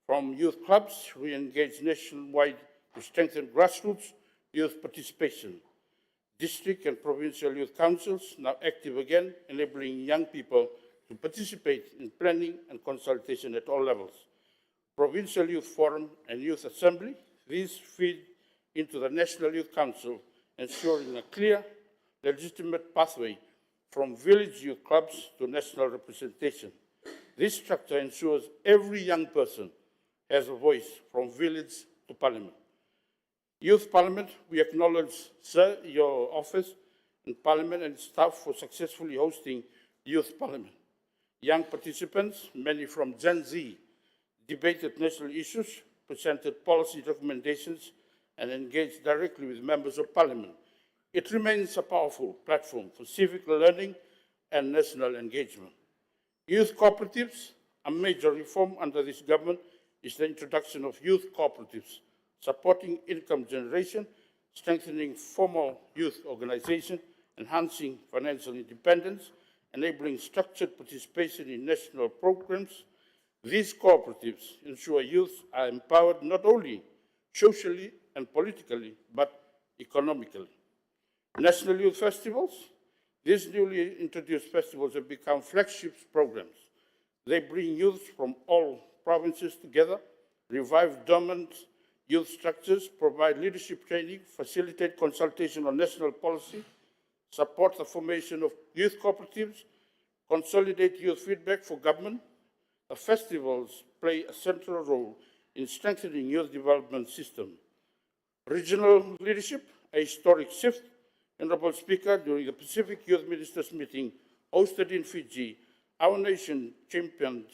From youth clubs, we engage nationwide to strengthen grassroots youth participation. District and provincial youth councils, now active again, enabling young people to participate in planning and consultation at all levels. Provincial Youth Forum and Youth Assembly, these feed into the National Youth Council, ensuring a clear, legitimate pathway from village youth clubs to national representation. This structure ensures every young person has a voice from village to parliament. Youth Parliament, we acknowledge, sir, your office and Parliament and staff for successfully hosting Youth Parliament. Young participants, many from Gen Z, debated national issues, presented policy recommendations, and engaged directly with members of Parliament. It remains a powerful platform for civic learning and national engagement. Youth cooperatives, a major reform under this government, is the introduction of youth cooperatives, supporting income generation, strengthening formal youth organization, enhancing financial independence, enabling structured participation in national programs. These cooperatives ensure youth are empowered not only socially and politically, but economically. National Youth Festivals. These newly introduced festivals have become flagship programs. They bring youth from all provinces together, revive dormant youth structures, provide leadership training, facilitate consultation on national policy, support the formation of youth cooperatives, consolidate youth feedback for government. The festivals play a central role in strengthening youth development system. Regional leadership, a historic shift. Honourable Speaker, during the Pacific Youth Ministers meeting hosted in Fiji, our nation championed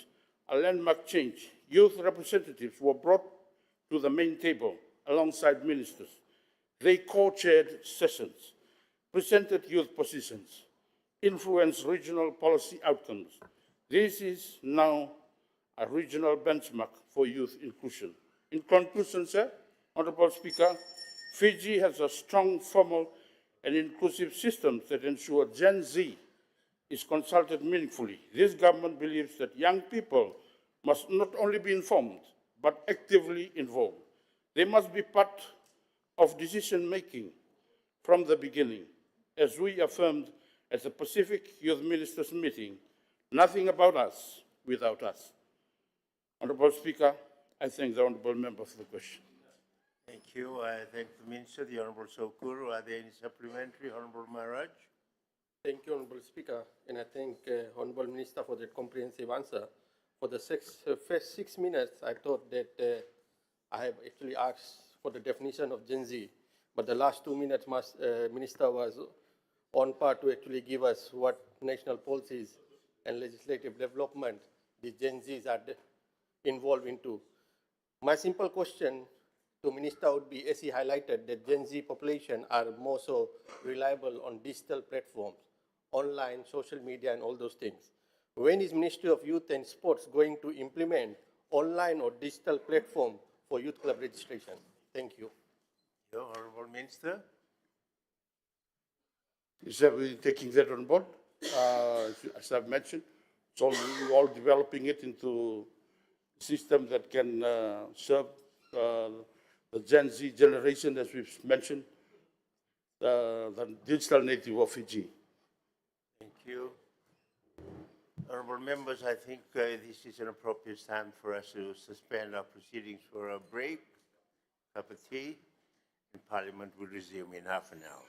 a landmark change. Youth representatives were brought to the main table alongside ministers. They co-chaired sessions, presented youth positions, influenced regional policy outcomes. This is now a regional benchmark for youth inclusion. In conclusion, sir, Honourable Speaker, Fiji has a strong, formal and inclusive system that ensure Gen Z is consulted meaningfully. This government believes that young people must not only be informed, but actively involved. They must be part of decision-making, from the beginning. As we affirmed at the Pacific Youth Ministers meeting, nothing about us without us. Honourable Speaker, I thank the Honourable Member for the question. Thank you. I thank the Minister, the Honourable Sokuru. Are there any supplementary? Honourable Maharaj? Thank you, Honorable Speaker, and I thank Honorable Minister for that comprehensive answer. For the first 6 minutes, I thought that I have actually asked for the definition of Gen Z, but the last 2 minutes, Minister was on par to actually give us what national policies and legislative development the Gen Zs are involved into. My simple question to Minister would be, as he highlighted, that Gen Z population are more so reliable on digital platforms, online, social media, and all those things. When is Ministry of Youth and Sports going to implement online or digital platform for youth club registration? Thank you. Honourable Minister? Is everybody taking that on board? As I've mentioned, it's all developing it into a system that can serve the Gen Z generation, as we've mentioned, the digital native of Fiji. Thank you. Honourable members, I think this is an appropriate time for us to suspend our proceedings for a break, cup of tea, and Parliament will resume in half an hour.